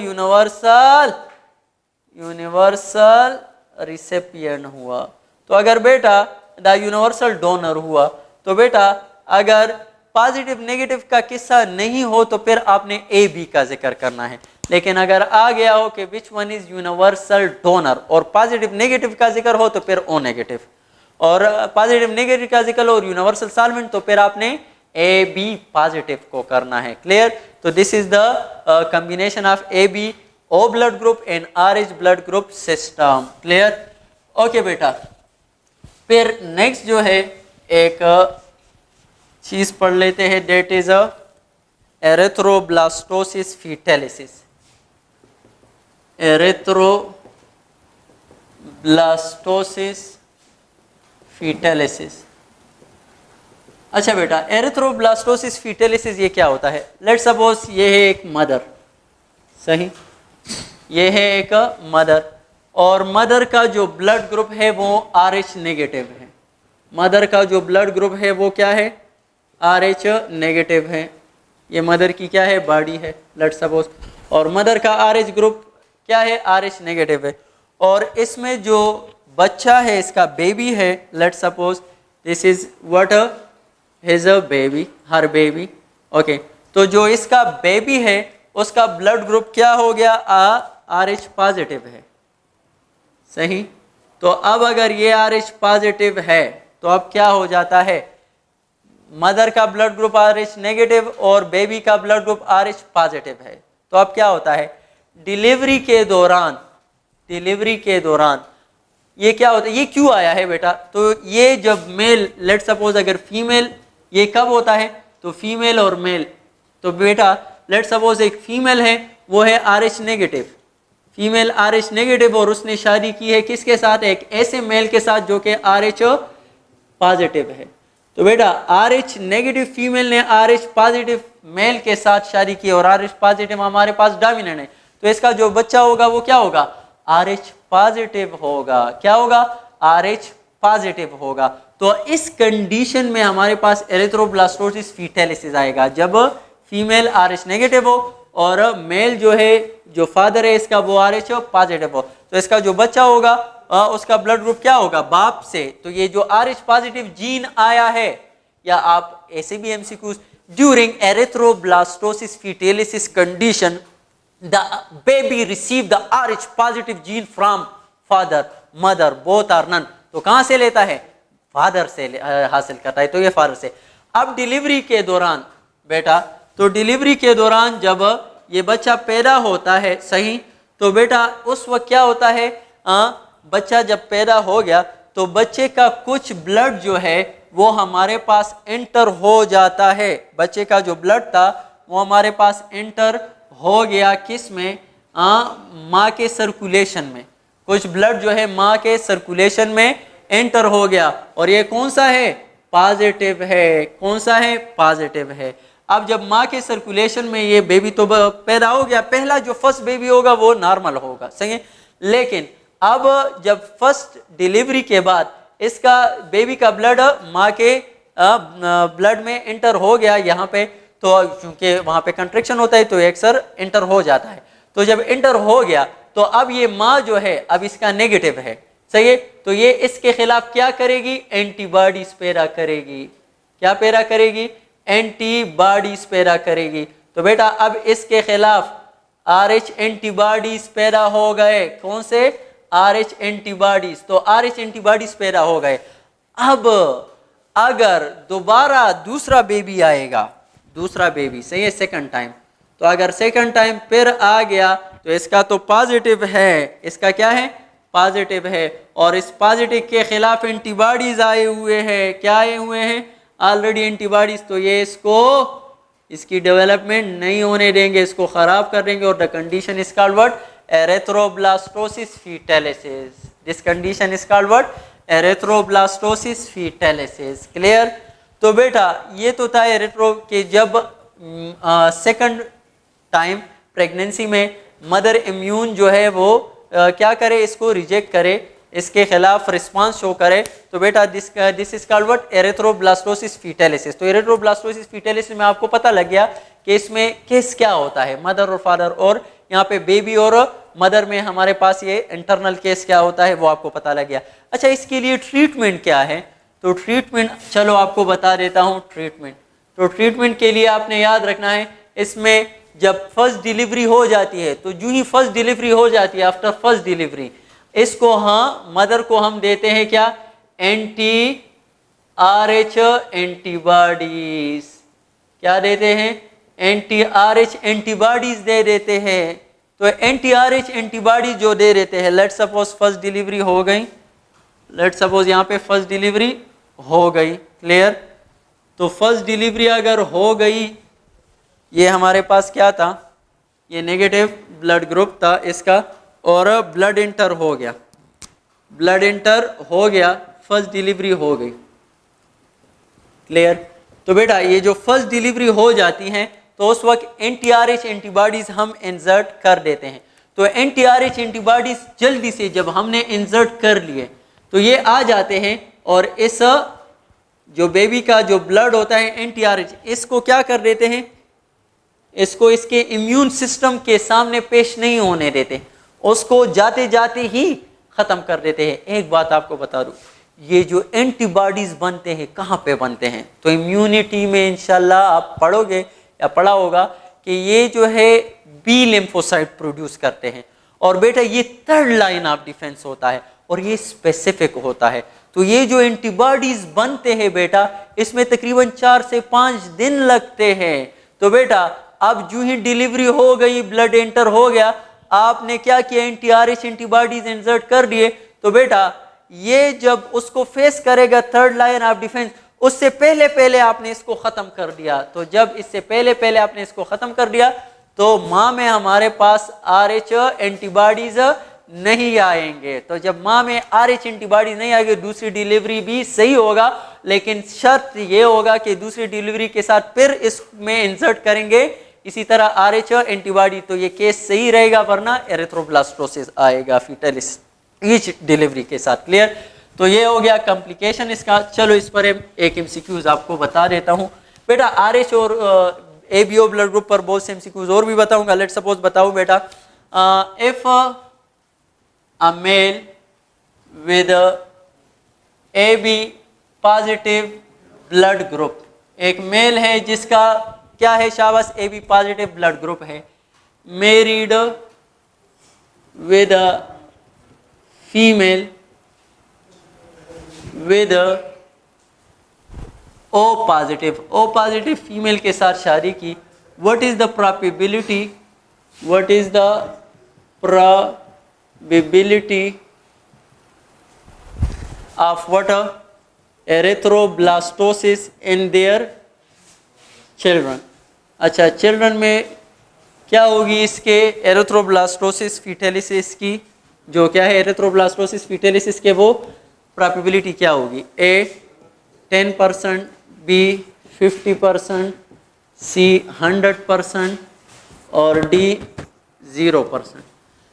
यूनिवर्सल रिसिपिएंट हुआ। तो अगर बेटा द यूनिवर्सल डोनर हुआ, तो बेटा अगर पॉजिटिव नेगेटिव का किस्सा नहीं हो तो फिर आपने ए बी का जिक्र करना है, लेकिन अगर आ गया हो कि which one is universal donor और पॉजिटिव नेगेटिव का जिक्र हो तो फिर ओ नेगेटिव, और पॉजिटिव नेगेटिव का जिक्र और यूनिवर्सल सॉल्वेंट तो फिर आपने ए बी पॉजिटिव को करना है, क्लियर। तो this is the combination of A B O blood group and R H blood group system, clear. Okay बेटा, फिर नेक्स्ट जो है एक चीज पढ़ लेते हैं, डेट इज एरिथ्रोब्लास्टोसिस फीटैलिसिस। एरिथ्रोब्लास्टोसिस फीटैलिसिस। अच्छा बेटा, एरिथ्रोब्लास्टोसिस फीटैलिसिस ये क्या होता है? लेट्स सपोज ये है एक मदर, सही, ये है एक मदर, और मदर का जो ब्लड ग्रुप है वो आर एच नेगेटिव है। मदर का जो ब्लड ग्रुप है वो क्या है? आर एच नेगेटिव है। ये मदर की क्या है? बॉडी है, लेट्स सपोज, और मदर का आर एच ग्रुप क्या है? आर एच नेगेटिव है। और इसमें जो बच्चा है, इसका बेबी है, let's suppose this is what his a baby, her baby, okay. तो जो इसका बेबी है उसका ब्लड ग्रुप क्या हो गया? आर एच पॉजिटिव है, सही। तो अब अगर ये आर एच पॉजिटिव है तो अब क्या हो जाता है? मदर का blood group R H negative और बेबी का blood group are H positive है, तो अब क्या होता है? डिलीवरी के दौरान ये क्या होता है? ये क्यों आया है बेटा? तो ये जब मेल, लेट सपोज अगर फीमेल, ये कब होता है? तो फीमेल और मेल, तो बेटा लेट सपोज एक फीमेल है, वो है R H negative, female R H negative, और उसने शादी की है किसके साथ? एक ऐसे मेल के साथ जो कि आर एच पॉजिटिव है। तो बेटा आर एच नेगेटिव फीमेल ने आर एच पॉजिटिव मेल के साथ शादी की, और आर एच पॉजिटिव हमारे पास डोमिनेंट है, तो इसका जो बच्चा होगा वो क्या होगा? आर एच पॉजिटिव होगा। क्या होगा? आर एच पॉजिटिव होगा। तो इस कंडीशन में हमारे पास एरिथ्रोब्लास्टोसिस फीटैलिसिस आएगा, जब फीमेल आर एच नेगेटिव हो और मेल जो है, जो फादर है इसका, वो आर एच पॉजिटिव हो। तो इसका जो बच्चा होगा उसका ब्लड ग्रुप क्या होगा? बाप से। तो ये जो आर एच पॉजिटिव जीन आया है, या आप ऐसे भी MCQs, during erythroblastosis fetalis condition the baby receive the R H positive gene from father mother both are none. तो कहां से लेता है? फादर से हासिल करता है, तो ये फादर से। अब डिलीवरी के दौरान बेटा तो डिलीवरी के दौरान जब ये बच्चा पैदा होता है, सही, तो बेटा उस वक्त क्या होता है, बच्चा जब पैदा हो गया तो बच्चे का कुछ ब्लड जो है वो हमारे पास एंटर हो जाता है। बच्चे का जो ब्लड था वो हमारे पास एंटर हो गया किस में, माँ के सर्कुलेशन में। कुछ ब्लड जो है माँ के सर्कुलेशन में एंटर हो गया और ये कौन सा है, पॉजिटिव है। कौन सा है, पॉजिटिव है। अब जब माँ के सर्कुलेशन में ये बेबी तो पैदा हो गया, पहला जो फर्स्ट बेबी होगा वो नॉर्मल होगा, सही है। लेकिन अब जब फर्स्ट डिलीवरी के बाद इसका बेबी का ब्लड माँ के ब्लड में एंटर हो गया यहाँ पे, तो क्योंकि वहाँ पे कंट्रैक्शन होता है तो अक्सर एंटर हो जाता है। तो जब एंटर हो गया तो अब ये माँ जो है अब इसका नेगेटिव है, सही है। तो ये इसके खिलाफ क्या करेगी, एंटीबॉडीज पैदा करेगी। क्या पैदा करेगी, एंटीबॉडीज पैदा करेगी। तो बेटा अब इसके खिलाफ RH एंटीबॉडीज पैदा हो गए। कौन से, RH एंटीबॉडीज। तो RH एंटीबॉडीज पैदा हो गए। अब अगर दोबारा दूसरा बेबी आएगा, दूसरा बेबी, सही है, सेकंड टाइम, तो अगर सेकंड टाइम फिर आ गया तो इसका तो पॉजिटिव है, इसका क्या है, पॉजिटिव है। और इस पॉजिटिव के खिलाफ एंटीबॉडीज आए हुए हैं। क्या आए हुए हैं, ऑलरेडी एंटीबॉडीज। तो ये इसको, इसकी डेवलपमेंट नहीं होने देंगे, इसको खराब कर देंगे। और the condition is called what, erythroblastosis fetalis. This condition is called what, erythroblastosis fetalis. Clear. तो बेटा ये तो था एरिथ्रो के जब सेकंड टाइम प्रेगनेंसी में मदर इम्यून जो है वो क्या करे, इसको रिजेक्ट करे, इसके खिलाफ रिस्पांस शो करे। तो बेटा this is called what, erythroblastosis fetalis. तो एरिथ्रोब्लास्टोसिस फीटैलिसिस में आपको पता लग गया कि इसमें केस क्या होता है, मदर और फादर, और यहाँ पे बेबी और मदर में हमारे पास ये इंटरनल केस क्या होता है वो आपको पता लग गया। अच्छा, इसके लिए ट्रीटमेंट क्या है, तो ट्रीटमेंट चलो आपको बता देता हूँ। ट्रीटमेंट, तो ट्रीटमेंट के लिए आपने याद रखना है, इसमें जब फर्स्ट डिलीवरी हो जाती है, तो जो ही फर्स्ट डिलीवरी हो जाती है, आफ्टर फर्स्ट डिलीवरी, इसको हाँ मदर को हम देते हैं क्या, एंटी-RH एंटीबॉडीज। क्या देते हैं, एंटी-RH एंटीबॉडीज दे देते हैं। तो एंटी-RH एंटीबॉडीज जो दे देते हैं, लेट सपोज फर्स्ट डिलीवरी हो गई, लेट सपोज यहाँ पे फर्स्ट डिलीवरी हो गई। क्लियर। तो फर्स्ट डिलीवरी अगर हो गई, ये हमारे पास क्या था, ये नेगेटिव ब्लड ग्रुप था इसका, और ब्लड इंटर हो गया, ब्लड इंटर हो गया, फर्स्ट डिलीवरी हो गई। क्लियर। तो बेटा ये जो फर्स्ट डिलीवरी हो जाती हैं तो उस वक्त एंटी-RH एंटीबॉडीज हम इंसर्ट कर देते हैं। तो एंटी-RH एंटीबॉडीज जल्दी से जब हमने इंसर्ट कर लिए तो ये आ जाते हैं और इस जो बेबी का जो ब्लड होता है एंटी-RH, इसको क्या कर देते हैं, इसको इसके इम्यून सिस्टम के सामने पेश नहीं होने देते, उसको जाते जाते ही ख़त्म कर देते हैं। एक बात आपको बता दूं, ये जो एंटीबॉडीज़ बनते हैं कहाँ पे बनते हैं, तो इम्यूनिटी में इंशाल्लाह आप पढ़ोगे या पढ़ा होगा कि ये जो है बी लिम्फोसाइट प्रोड्यूस करते हैं। और बेटा ये थर्ड लाइन ऑफ डिफेंस होता है और ये स्पेसिफिक होता है। तो ये जो एंटीबॉडीज़ बनते हैं बेटा, इसमें तकरीबन 4 से 5 दिन लगते हैं। तो बेटा अब जो ही डिलीवरी हो गई, ब्लड एंटर हो गया, आपने क्या किया, एंटी-RH एंटीबॉडीज इंसर्ट कर दिए, तो बेटा ये जब उसको फेस करेगा थर्ड लाइन ऑफ डिफेंस, उससे पहले पहले आपने इसको खत्म कर दिया। तो जब इससे पहले पहले आपने इसको खत्म कर दिया तो माँ में हमारे पास RH एंटीबॉडीज नहीं आएंगे। तो जब माँ में RH एंटीबॉडीज नहीं आएंगे, दूसरी डिलीवरी भी सही होगा, लेकिन शर्त ये होगा कि दूसरी डिलीवरी के साथ फिर इसमें इंसर्ट करेंगे इसी तरह RH एंटीबॉडी, तो ये केस सही रहेगा, वरना एरिथ्रोब्लास्टोसिस आएगा फीटलिस ईच डिलीवरी के साथ। क्लियर। तो ये हो गया कॉम्प्लिकेशन इसका। चलो इस पर एक एमसीक्यूज आपको बता देता हूँ बेटा। RH और ABO ब्लड ग्रुप पर बहुत से एमसीक्यूज और भी बताऊंगा। लेट सपोज बताऊं बेटा, if a mail with AB positive blood group, एक मेल है जिसका क्या है, शाबाश, AB पॉजिटिव ब्लड ग्रुप है, married with female with O positive, O positive female के साथ शादी की, what is the probability, what is the probability of what erythroblastosis in their children। अच्छा, चिल्ड्रन में क्या होगी इसके एरिथ्रोब्लास्टोसिस फीटेलिसिस की, जो क्या है एरिथ्रोब्लास्टोसिस फीटेलिसिस के वो प्रोबेबिलिटी क्या होगी? ए 10%, बी 50%, सी 100% और डी 0%।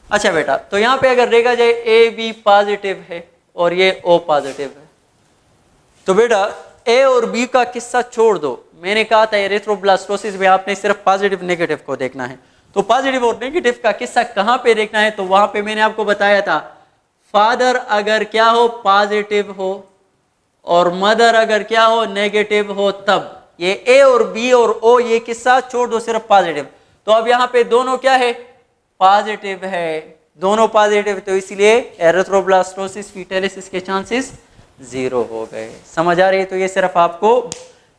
अच्छा बेटा, तो यहाँ पे अगर देखा जाए ए बी पॉजिटिव है और ये ओ पॉजिटिव है, तो बेटा ए और बी का किस्सा छोड़ दो। मैंने कहा था एरिथ्रोब्लास्टोसिस में आपने सिर्फ पॉजिटिव नेगेटिव को देखना है, तो पॉजिटिव और नेगेटिव का किस्सा कहाँ पे देखना है? तो वहां पे मैंने आपको बताया था, फादर अगर क्या हो पॉजिटिव हो और मदर अगर क्या हो नेगेटिव हो, तब ये ए और बी और ओ ये किस्सा छोड़ दो, सिर्फ पॉजिटिव। तो अब यहाँ पे दोनों क्या है? पॉजिटिव है, दोनों पॉजिटिव, तो इसलिए एरिथ्रोब्लास्टोसिस फीटेलिसिस के चांसेस 0 हो गए। समझ आ रही है? तो ये सिर्फ आपको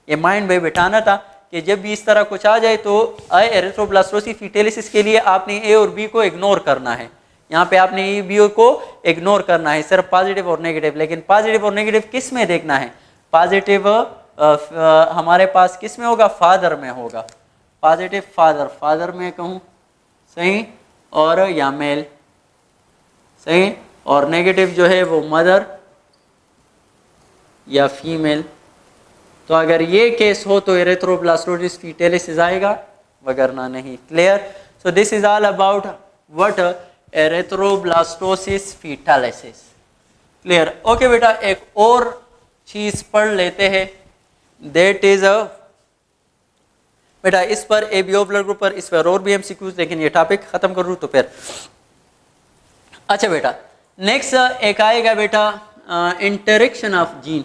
ये माइंड में बिठाना था कि जब भी इस तरह कुछ आ जाए तो एरिथ्रोब्लास्टोसिस फीटेलिसिस के लिए आपने ए और बी को इग्नोर करना है। यहाँ पे आपने ए बी को इग्नोर करना है, सिर्फ पॉजिटिव और नेगेटिव। लेकिन पॉजिटिव और नेगेटिव किस में देखना है? पॉजिटिव हमारे पास किस में होगा? फादर में होगा। पॉजिटिव फादर, फादर में कहूँ सही, और या मेल सही, और नेगेटिव जो है वो मदर या फीमेल। तो अगर ये केस हो तो एरिथ्रोब्लास्टोसिस फीटेलिसिस आएगा, वगरना नहीं। Clear? So this is all about what erythroblastosis fetalis. Clear? Okay बेटा, एक और चीज पढ़ लेते हैं, दैट इज बेटा इस पर एबीओ ब्लड ग्रुप पर इस पर और भी एमसीक्यूज, लेकिन ये टॉपिक खत्म कर लूँ तो फिर। अच्छा बेटा, नेक्स्ट एक आएगा बेटा interaction of gene,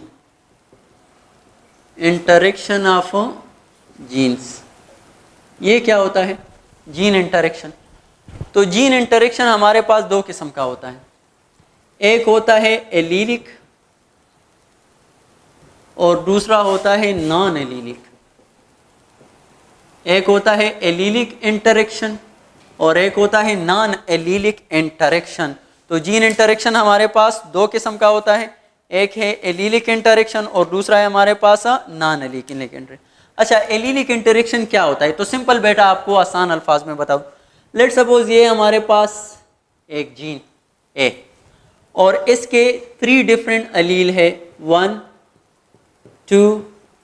interaction of genes. ये क्या होता है? Gene interaction. तो जीन इंटरेक्शन हमारे पास दो किस्म का होता है, एक होता है एलीलिक और दूसरा होता है नॉन एलीलिक। एक होता है एलीलिक इंटरेक्शन और एक होता है नॉन एलीलिक इंटरेक्शन। तो जीन इंटरेक्शन हमारे पास दो किस्म का होता है, एक है एलीलिक इंटरेक्शन और दूसरा है हमारे पास नॉन एलीलिक इंटरेक्शन। अच्छा, एलीलिक इंटरेक्शन क्या होता है? तो सिंपल बेटा आपको आसान अल्फाज में बताओ। लेट सपोज ये हमारे पास एक जीन ए और इसके 3 डिफरेंट अलील है, 1, 2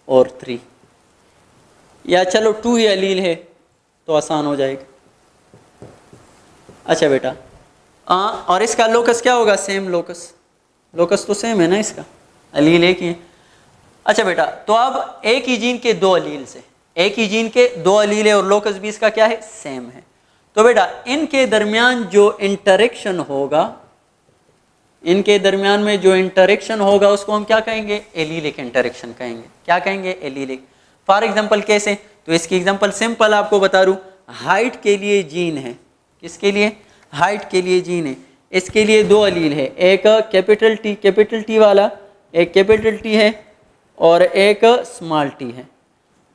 और 3, या चलो 2 ही अलील है तो आसान हो जाएगा। अच्छा बेटा, और इसका लोकस क्या होगा? सेम लोकस, लोकस तो सेम है ना, इसका अलील एक ही है। अच्छा बेटा, तो अब एक ही जीन के 2 अलील से, एक ही जीन के 2 अलील है और लोकस भी इसका क्या है? सेम है। तो बेटा इनके दरमियान जो इंटरेक्शन होगा, इनके दरमियान में जो इंटरेक्शन होगा उसको हम क्या कहेंगे? एलीलिक इंटरेक्शन कहेंगे। क्या कहेंगे? एलीलिक। फॉर एग्जाम्पल कैसे? तो इसकी एग्जाम्पल सिंपल आपको बता दूं, हाइट के लिए जीन है, किसके लिए? हाइट के लिए जीन है, इसके लिए 2 अलील है, एक कैपिटल टी वाला, एक कैपिटल टी है और एक स्मॉल टी है।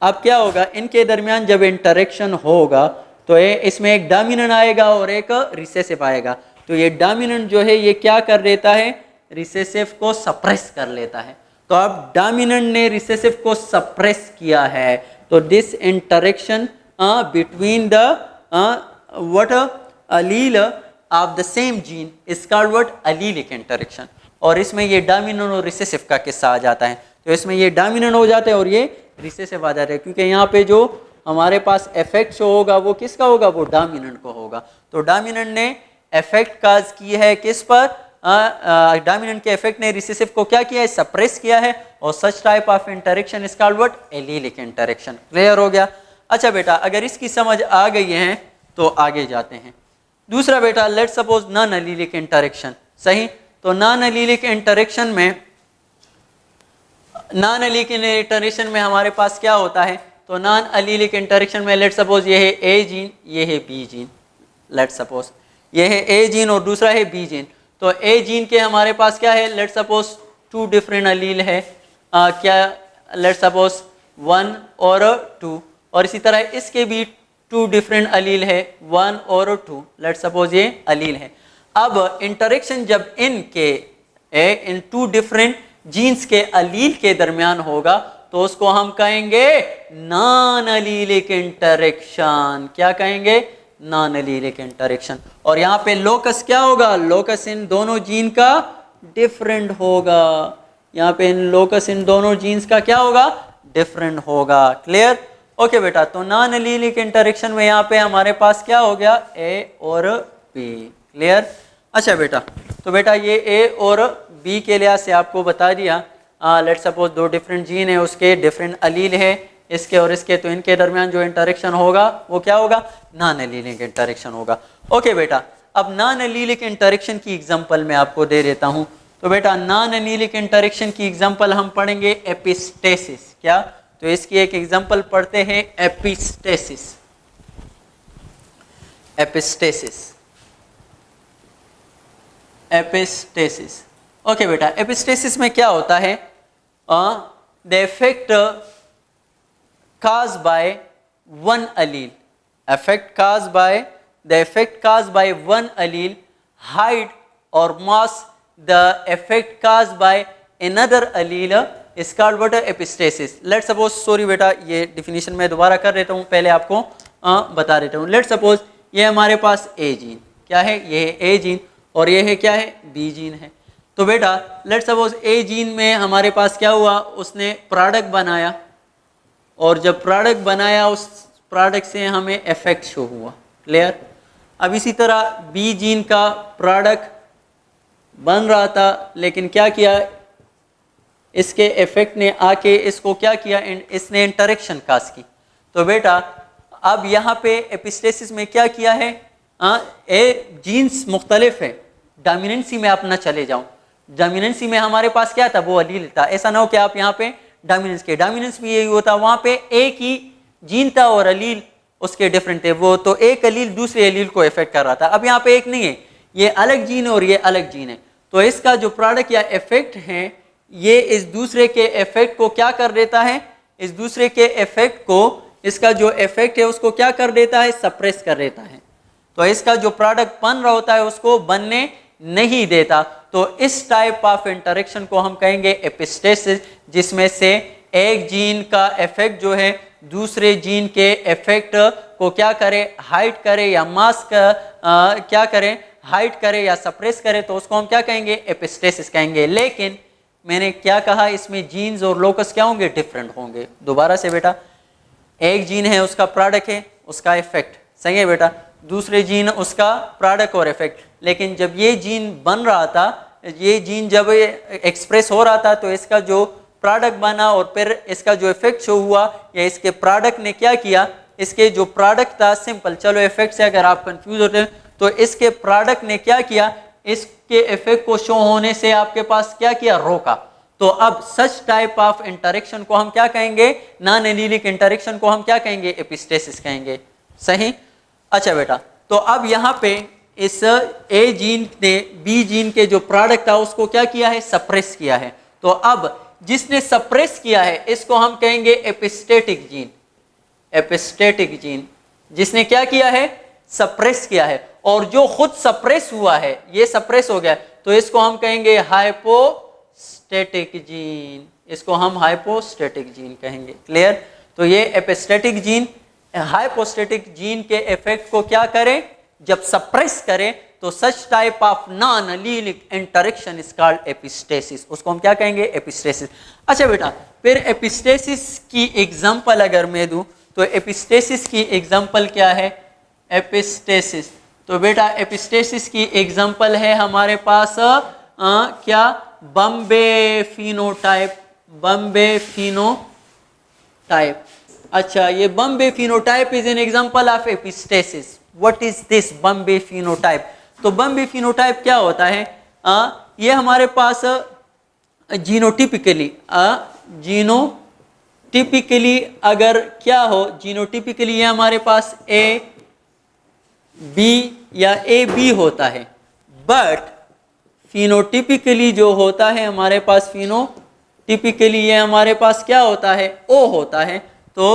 अब क्या होगा? इनके दरमियान जब इंटरेक्शन होगा तो इसमें एक डोमिनेंट आएगा और एक रिसेसिव आएगा। तो ये डोमिनेंट जो है ये क्या कर देता है? रिसेसिव को सप्रेस कर लेता है। तो अब डोमिनेंट ने रिसेसिव को सप्रेस किया है, तो this interaction between the what Aleel of the same gene is called what? Allelic interaction. और इसमें ये डोमिनेंट और रिसेसिव का किस्सा आ जाता है। तो इसमें ये डोमिनेंट हो जाते हैं और ये रिसेसिव आ जाते हैं, क्योंकि यहाँ पे जो हमारे पास इफेक्ट जो होगा वो किसका होगा? वो डोमिनेंट को होगा। तो डोमिनेंट ने इफेक्ट काज की है किस पर? डोमिनेंट के इफेक्ट ने रिसेसिव को क्या किया है? सप्रेस किया है। और such type of interaction is called what? Allelic interaction. Clear हो गया? अच्छा बेटा, अगर इसकी समझ आ गई है तो आगे जाते हैं। दूसरा बेटा, let's suppose non allelic interaction. सही, तो नॉन एलीलिक इंटरेक्शन में, नॉन एलीलिक इंटरेक्शन में हमारे पास क्या होता है? तो नॉन एलीलिक इंटरेक्शन में लेट्स सपोज ये है ए जीन, ये है बी जीन। लेट्स सपोज ये है ए जीन और दूसरा है बी जीन। तो ए जीन के हमारे पास क्या है? लेट्स सपोज 2 डिफरेंट अलील है, क्या लेट्स सपोज 1 और 2। और इसी तरह इसके भी 2 डिफरेंट अलील है, 1 और 2, लेट सपोज ये अलील है। अब इंटरेक्शन जब इन 2 डिफरेंट जीन्स के अलील के दरमियान होगा तो उसको हम कहेंगे नॉन अलीलिक इंटरेक्शन। क्या कहेंगे? Non allelic interaction. और यहाँ पे लोकस क्या होगा? लोकस इन दोनों जीन का डिफरेंट होगा। यहाँ पे इन लोकस इन दोनों जीन्स का क्या होगा? डिफरेंट होगा। क्लियर? ओके बेटा, तो नॉन अलीलिक इंटरेक्शन में यहाँ पे हमारे पास क्या हो गया? ए और बी। क्लियर? अच्छा बेटा, तो बेटा ये ए और बी के लिहाज से आपको बता दिया। लेट सपोज 2 डिफरेंट जीन है, उसके डिफरेंट अलील है, इसके और इसके, तो इनके दरमियान जो इंटरेक्शन होगा वो क्या होगा? नॉन अलीलिक इंटरेक्शन होगा। ओके बेटा, अब नॉन अलीलिक इंटरेक्शन की एग्जांपल मैं आपको दे देता हूं। तो बेटा नॉन अलीलिक इंटरेक्शन की एग्जांपल हम पढ़ेंगे एपिस्टेसिस। क्या? तो इसकी एक एग्जांपल पढ़ते हैं, एपिस्टेसिस। Epistasis, epistasis. ओके बेटा, एपिस्टेसिस में क्या होता है? The effect caused by one allele, the effect caused by one allele hide or mask the effect caused by another allele is called what? Epistasis. Let's suppose, sorry बेटा ये definition मैं दोबारा कर देता हूँ, पहले आपको बता देता हूँ। लेट्स सपोज ये हमारे पास ए जीन, क्या है? ये है ए जीन, और ये है क्या है? बी जीन है। तो बेटा लेट्स सपोज ए जीन में हमारे पास क्या हुआ? उसने प्रोडक्ट बनाया, और जब प्रोडक्ट बनाया उस प्रोडक्ट से हमें इफेक्ट शो हुआ। क्लियर? अब इसी तरह बी जीन का प्रोडक्ट बन रहा था, लेकिन क्या किया? इसके इफेक्ट ने आके इसको क्या किया? इसने इंटरेक्शन काज की। तो बेटा अब यहाँ पे एपिस्टेसिस में क्या किया है? ए जीन्स मुख्तलिफ है। डोमिनेंसी में आप ना चले जाओ, डोमिनेंसी में हमारे पास क्या था? वो अलील था। ऐसा ना हो कि आप यहाँ पे डोमिनेंस के, डोमिनेंस भी यही होता, वहाँ पे एक ही जीन था और अलील उसके डिफरेंट थे। वो तो एक अलील दूसरे अलील को इफेक्ट कर रहा था। अब यहाँ पे एक नहीं है, ये अलग जीन है और ये अलग जीन है। तो इसका जो प्रोडक्ट या इफेक्ट है, ये इस दूसरे के इफेक्ट को क्या कर देता है? इस दूसरे के इफेक्ट को, इसका जो इफेक्ट है उसको क्या कर देता है? सप्रेस कर देता है। तो इसका जो प्रोडक्ट बन रहा होता है उसको बनने नहीं देता। तो इस टाइप ऑफ इंटरेक्शन को हम कहेंगे एपिस्टेसिस, जिसमें से एक जीन का इफेक्ट जो है दूसरे जीन के इफेक्ट को क्या करे? हाइड करे या मास्क क्या करे? हाइड करे या सप्रेस करे। तो उसको हम क्या कहेंगे? एपिस्टेसिस कहेंगे। लेकिन मैंने क्या कहा? इसमें जीन्स और लोकस क्या होंगे? डिफरेंट होंगे। दोबारा से बेटा, एक जीन है उसका प्रोडक्ट है, उसका इफेक्ट, सही है बेटा, दूसरे जीन उसका प्रोडक्ट और इफेक्ट। लेकिन जब ये जीन बन रहा था, ये जीन जब एक्सप्रेस हो रहा था, तो इसका जो प्रोडक्ट बना और फिर इसका जो इफेक्ट शो हुआ, या इसके प्रोडक्ट ने क्या किया? इसके जो प्रोडक्ट था, सिंपल, चलो इफेक्ट से अगर आप कंफ्यूज होते हैं, तो इसके प्रोडक्ट ने क्या किया? इसके इफेक्ट को शो होने से आपके पास क्या किया? रोका। तो अब सच टाइप ऑफ इंटरेक्शन को हम क्या कहेंगे? नॉन एलिलिक इंटरेक्शन को हम क्या कहेंगे? एपिस्टेसिस कहेंगे। सही? अच्छा बेटा, तो अब यहाँ पे इस ए जीन ने बी जीन के जो प्रोडक्ट था उसको क्या किया है? सप्रेस किया है। तो अब जिसने सप्रेस किया है इसको हम कहेंगे एपिस्टेटिक जीन। एपिस्टेटिक जीन जिसने क्या किया है? सप्रेस किया है। और जो खुद सप्रेस हुआ है, ये सप्रेस हो गया, तो इसको हम कहेंगे हाइपोस्टेटिक जीन। इसको हम हाइपोस्टेटिक जीन कहेंगे। क्लियर? तो ये एपिस्टेटिक जीन हाइपोस्टेटिक जीन के इफेक्ट को क्या करे? जब सप्रेस करे, तो such type of non allelic interaction is called epistasis. उसको हम क्या कहेंगे? एपिस्टेसिस। अच्छा बेटा, फिर एपिस्टेसिस की एग्जांपल अगर मैं दूं, तो एपिस्टेसिस की एग्जांपल क्या है? एपिस्टेसिस, तो बेटा एपिस्टेसिस की एग्जांपल है हमारे पास क्या? बॉम्बे फिनोटाइप। बॉम्बे फिनोटाइप। अच्छा, ये Bombay phenotype is an example of epistasis. What is this Bombay phenotype? तो बॉम्बे फिनोटाइप क्या होता है? ये हमारे पास जीनोटिपिकली अगर क्या हो, जीनोटिपिकली ये हमारे पास ए बी या ए बी होता है, बट फिनोटिपिकली जो होता है हमारे पास, फिनोटिपिकली ये हमारे पास क्या होता है? ओ होता है। तो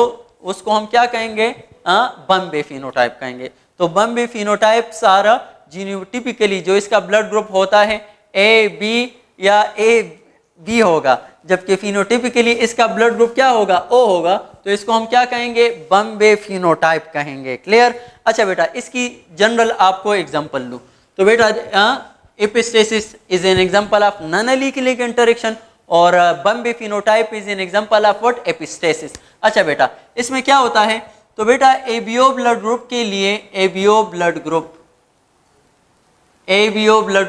उसको हम क्या कहेंगे, बम्बे फिनोटाइप कहेंगे। तो बम्बे फिनोटाइप्स आर जीनोटिपिकली, जो इसका ब्लड ग्रुप होता है ए बी या ए बी होगा, जबकि फिनोटिपिकली इसका ब्लड ग्रुप क्या होगा, ओ होगा, तो इसको हम क्या कहेंगे, बम्बे फिनोटाइप कहेंगे। क्लियर। अच्छा बेटा, इसकी जनरल आपको एग्जांपल लूँ तो बेटा epistasis is an example of non allelic interaction और Bombay phenotype is an example of what, epistasis. अच्छा बेटा, इसमें क्या होता है, तो बेटा एबीओ ब्लड ग्रुप के लिए एबीओ ब्लड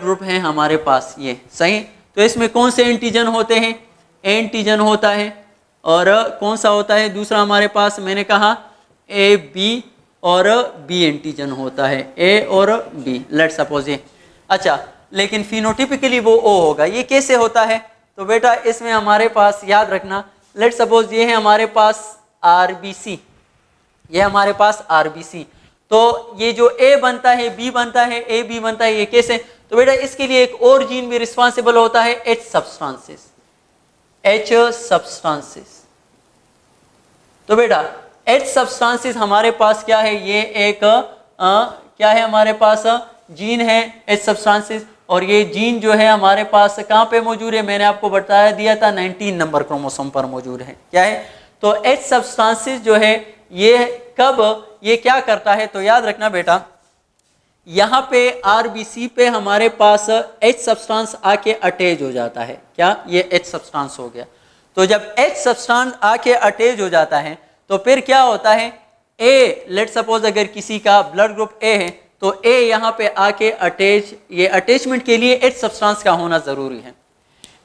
ग्रुप है हमारे पास, ये सही। तो इसमें कौन से एंटीजन होते हैं, एंटीजन होता है, और कौन सा होता है दूसरा हमारे पास, मैंने कहा ए बी और बी एंटीजन होता है, ए और बी, लेट सपोज ये। अच्छा, लेकिन फिनोटिपिकली वो ओ होगा। ये कैसे होता है, तो बेटा इसमें हमारे पास याद रखना, लेट सपोज ये है हमारे पास आरबीसी, ये हमारे पास आरबीसी, तो ये जो ए बनता है, बी बनता है, ए बी बनता है, ये कैसे, तो बेटा इसके लिए एक और जीन भी रिस्पॉन्सिबल होता है, एच सब्सटेंसेस। तो बेटा एच सब्सटेंसेस हमारे पास क्या है, ये एक क्या है हमारे पास, जीन है एच सब्सटेंसेस, और ये जीन जो है हमारे पास कहाँ पे मौजूद है, मैंने आपको बताया दिया था 19 नंबर क्रोमोसोम पर मौजूद है। क्या है, तो एच सब्सटेंसेस जो है ये कब, ये क्या करता है, तो याद रखना बेटा, यहाँ पे आरबीसी पे हमारे पास एच सब्सटेंस आके अटैच हो जाता है। क्या, ये एच सब्सटेंस हो गया। तो जब एच सब्सटेंस आके अटैच हो जाता है तो फिर क्या होता है, ए लेट सपोज अगर किसी का ब्लड ग्रुप ए है तो ए यहाँ पे आके अटैच, ये अटैचमेंट के लिए एच सब्सटेंस का होना जरूरी है।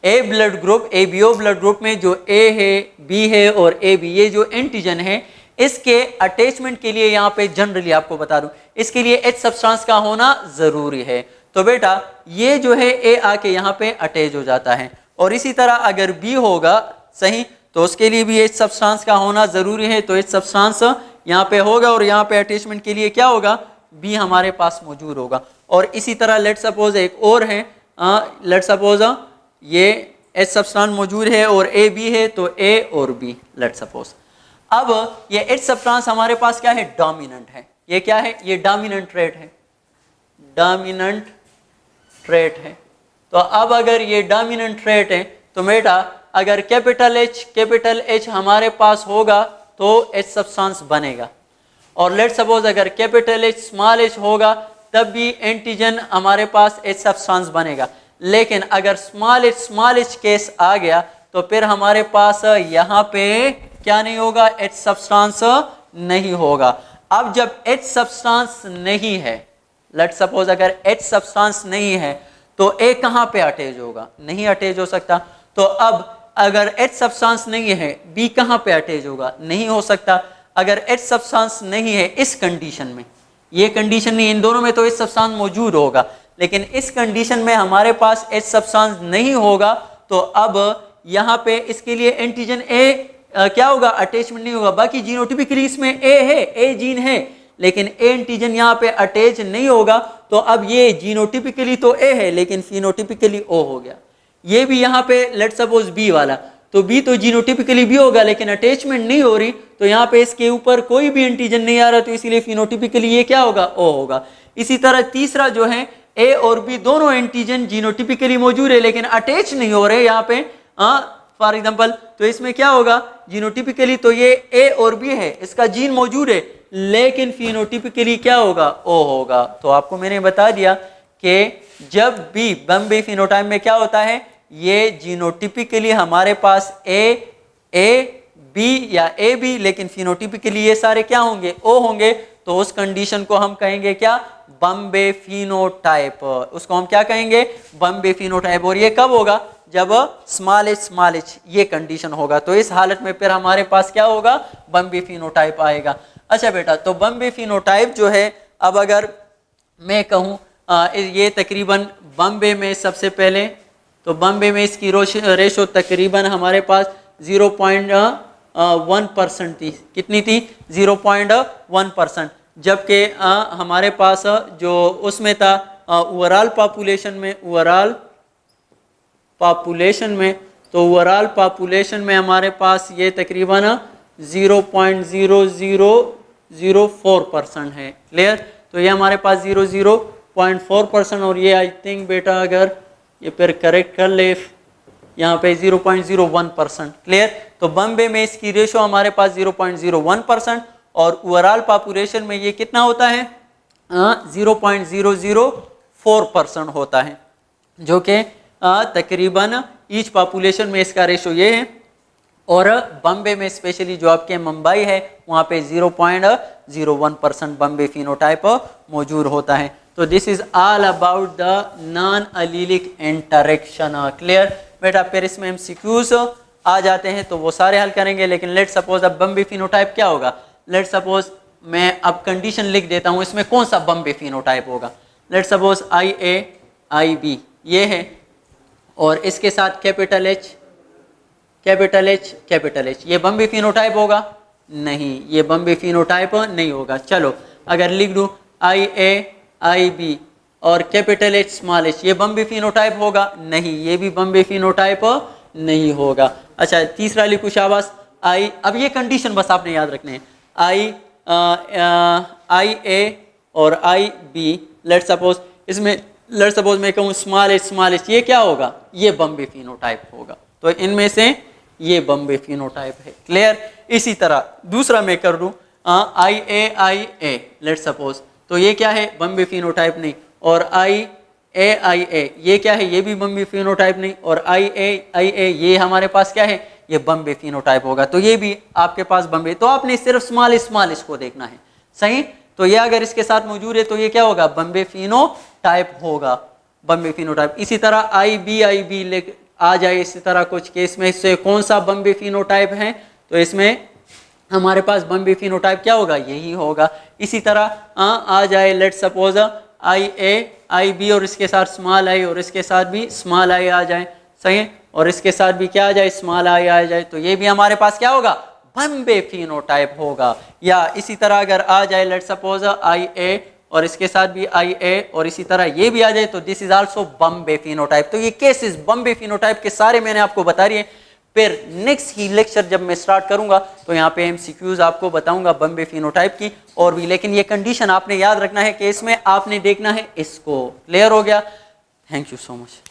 A blood group, ABO blood group में जो ए है, बी है और ए बी, ये जो एंटीजन है, इसके अटैचमेंट के लिए यहाँ पे जनरली आपको बता दूं, इसके लिए एच सब्सटेंस का होना जरूरी है। तो बेटा ये जो है ए आके यहाँ पे अटैच हो जाता है, और इसी तरह अगर बी होगा, सही, तो उसके लिए भी एच सब्सटेंस का होना जरूरी है। तो एच सब्सटेंस यहाँ पे होगा और यहाँ पे अटैचमेंट के लिए क्या होगा, बी हमारे पास मौजूद होगा। और इसी तरह लेट सपोज एक और है, लेट सपोज ये एच सब्सटेंस मौजूद है और ए बी है, तो ए और बी, लेट सपोज। अब ये एच सब्सटेंस हमारे पास क्या है, डोमिनेंट है। ये क्या है, ये डोमिनेंट ट्रेट है, डोमिनेंट ट्रेट है। तो अब अगर ये डोमिनेंट ट्रेट है तो बेटा अगर कैपिटल एच हमारे पास होगा तो एच सब्सटेंस बनेगा, और लेट सपोज अगर कैपिटल एच स्मॉल एच होगा तब भी एंटीजन हमारे पास एच सब्सटेंस बनेगा। लेकिन अगर स्मॉल एच केस आ गया तो फिर हमारे पास यहाँ पे क्या नहीं होगा, एच सब्सटेंस नहीं होगा। अब जब एच सब्सटेंस नहीं है, लेट सपोज अगर एच सब्सटेंस नहीं है तो ए कहाँ पे अटैच होगा, नहीं अटैच हो सकता। तो अब अगर एच सब्सटेंस नहीं है, बी कहाँ पे अटैच होगा, नहीं हो सकता। अगर एच सब्सटेंस नहीं है इस कंडीशन में, ये कंडीशन नहीं, इन दोनों में तो एच सब्सटेंस मौजूद होगा, लेकिन इस कंडीशन में हमारे पास एच सब्सटेंस नहीं होगा, तो अब यहाँ पे इसके लिए एंटीजन ए क्या होगा, अटैचमेंट नहीं होगा। बाकी जीनोटिपिकली इसमें ए है, ए जीन है, लेकिन ए एंटीजन यहाँ पे अटैच नहीं होगा। तो अब ये जीनोटिपिकली तो ए है लेकिन फिनोटिपिकली ओ हो गया। ये भी यहाँ पे लेट सपोज बी वाला, तो बी तो जीनोटिपिकली भी होगा लेकिन अटैचमेंट नहीं हो रही, तो यहाँ पे इसके ऊपर कोई भी एंटीजन नहीं आ रहा, तो इसलिए फिनोटिपिकली ये क्या होगा, ओ होगा। इसी तरह तीसरा जो है, ए और बी दोनों एंटीजन जीनोटिपिकली मौजूद है लेकिन अटैच नहीं हो रहे यहाँ पे, फॉर एग्जाम्पल, तो इसमें क्या होगा, जीनोटिपिकली तो ये ए और बी है, इसका जीन मौजूद है, लेकिन फिनोटिपिकली क्या होगा, ओ होगा। तो आपको मैंने बता दिया कि जब भी बम्बे फिनोटाइप में क्या होता है, ये जीनोटिपिकली हमारे पास ए बी या ए बी, लेकिन फिनोटिपिकली ये सारे क्या होंगे, ओ होंगे। तो उस कंडीशन को हम कहेंगे क्या, बम्बे फिनोटाइप। उसको हम क्या कहेंगे, बम्बे फिनोटाइप। और ये कब होगा, जब स्मॉल एच ये कंडीशन होगा, तो इस हालत में फिर हमारे पास क्या होगा, बम्बे फिनोटाइप आएगा। अच्छा बेटा, तो बम्बे फिनोटाइप जो है, अब अगर मैं कहूँ ये तकरीबन बम्बे में सबसे पहले, तो बम्बे में इसकी रेशो तकरीबन हमारे पास 0.1% थी। कितनी थी, 0.1%। जबकि हमारे पास जो उसमें था ओवरऑल पॉपुलेशन में, तो ओवरऑल पॉपुलेशन में हमारे पास ये तकरीबन 0.0004% है। क्लियर? तो ये हमारे पास 0.4% और ये आई थिंक बेटा अगर ये फिर करेक्ट कर ले यहाँ पे 0.01%। क्लियर? तो बम्बे में इसकी रेशो हमारे पास 0.01% और ओवरऑल पॉपुलेशन में ये कितना होता है 0.004% होता है, जो कि तकरीबन ईच पॉपुलेशन में इसका रेशो ये है। और बम्बे में स्पेशली जो आपके मुंबई है वहाँ पे 0.01% बम्बे फिनोटाइप मौजूद होता है। तो this is all about the non allelic interaction. Clear बेटा? फिर इसमें एमसीक्यूज आ जाते हैं तो वो सारे हल करेंगे, लेकिन लेट सपोज अब बम्बे फिनोटाइप क्या होगा। लेट सपोज मैं अब कंडीशन लिख देता हूँ, इसमें कौन सा बम्बे फिनोटाइप होगा। लेट सपोज IA IB ये है और इसके साथ कैपिटल H ये बम्बे फिनोटाइप होगा? नहीं, ये बम्बे फिनोटाइप नहीं होगा। चलो अगर लिख दूं IA IB और कैपिटल H स्मॉल h, ये बम्बे फिनोटाइप होगा? नहीं, ये भी बम्बे फिनोटाइप नहीं होगा। अच्छा तीसरा लिखूं शाबाश I, अब ये कंडीशन बस आपने याद रखने हैं, IA और IB। लेट सपोज इसमें लेट सपोज मैं कहूँ स्मॉल h ये क्या होगा? ये बम्बे फिनोटाइप होगा। तो इनमें से ये बम्बे फिनोटाइप है। क्लियर? इसी तरह दूसरा मैं कर दूं IA लेट सपोज, तो ये क्या है? बम्बे फिनोटाइप नहीं। और IA ये क्या है? ये भी बम्बे फिनोटाइप नहीं। और IA ये हमारे पास क्या है? ये बम्बे फिनोटाइप होगा। तो ये भी आपके पास बम्बे, तो आपने सिर्फ स्मॉल इसको देखना है। सही? तो ये अगर इसके साथ मौजूद है तो ये क्या होगा? बम्बे फिनोटाइप होगा, बम्बे फिनोटाइप। इसी तरह IB आ जाए इसी तरह कुछ केस में, इससे कौन सा बम्बे फिनोटाइप है? तो इसमें हमारे पास बम्बे फिनोटाइप क्या होगा? यही होगा। इसी तरह आ जाए लेट सपोज IB और इसके साथ स्मॉल i और इसके साथ भी स्मॉल i आ जाए। सही? और इसके साथ भी क्या आ जाए? स्मॉल i आ जाए। तो ये भी हमारे पास क्या होगा? बम्बे फिनोटाइप होगा। या इसी तरह अगर आ जाए लेट सपोज IA और इसके साथ भी IA और इसी तरह ये भी आ जाए तो this is also Bombay phenotype. तो ये केसेस बम्बे फिनोटाइप के सारे मैंने आपको बता दिए। फिर नेक्स्ट ही लेक्चर जब मैं स्टार्ट करूंगा तो यहाँ पे MCQs आपको बताऊंगा बम्बे फिनोटाइप की और भी, लेकिन ये कंडीशन आपने याद रखना है कि इसमें आपने देखना है इसको। क्लियर हो गया? Thank you so much.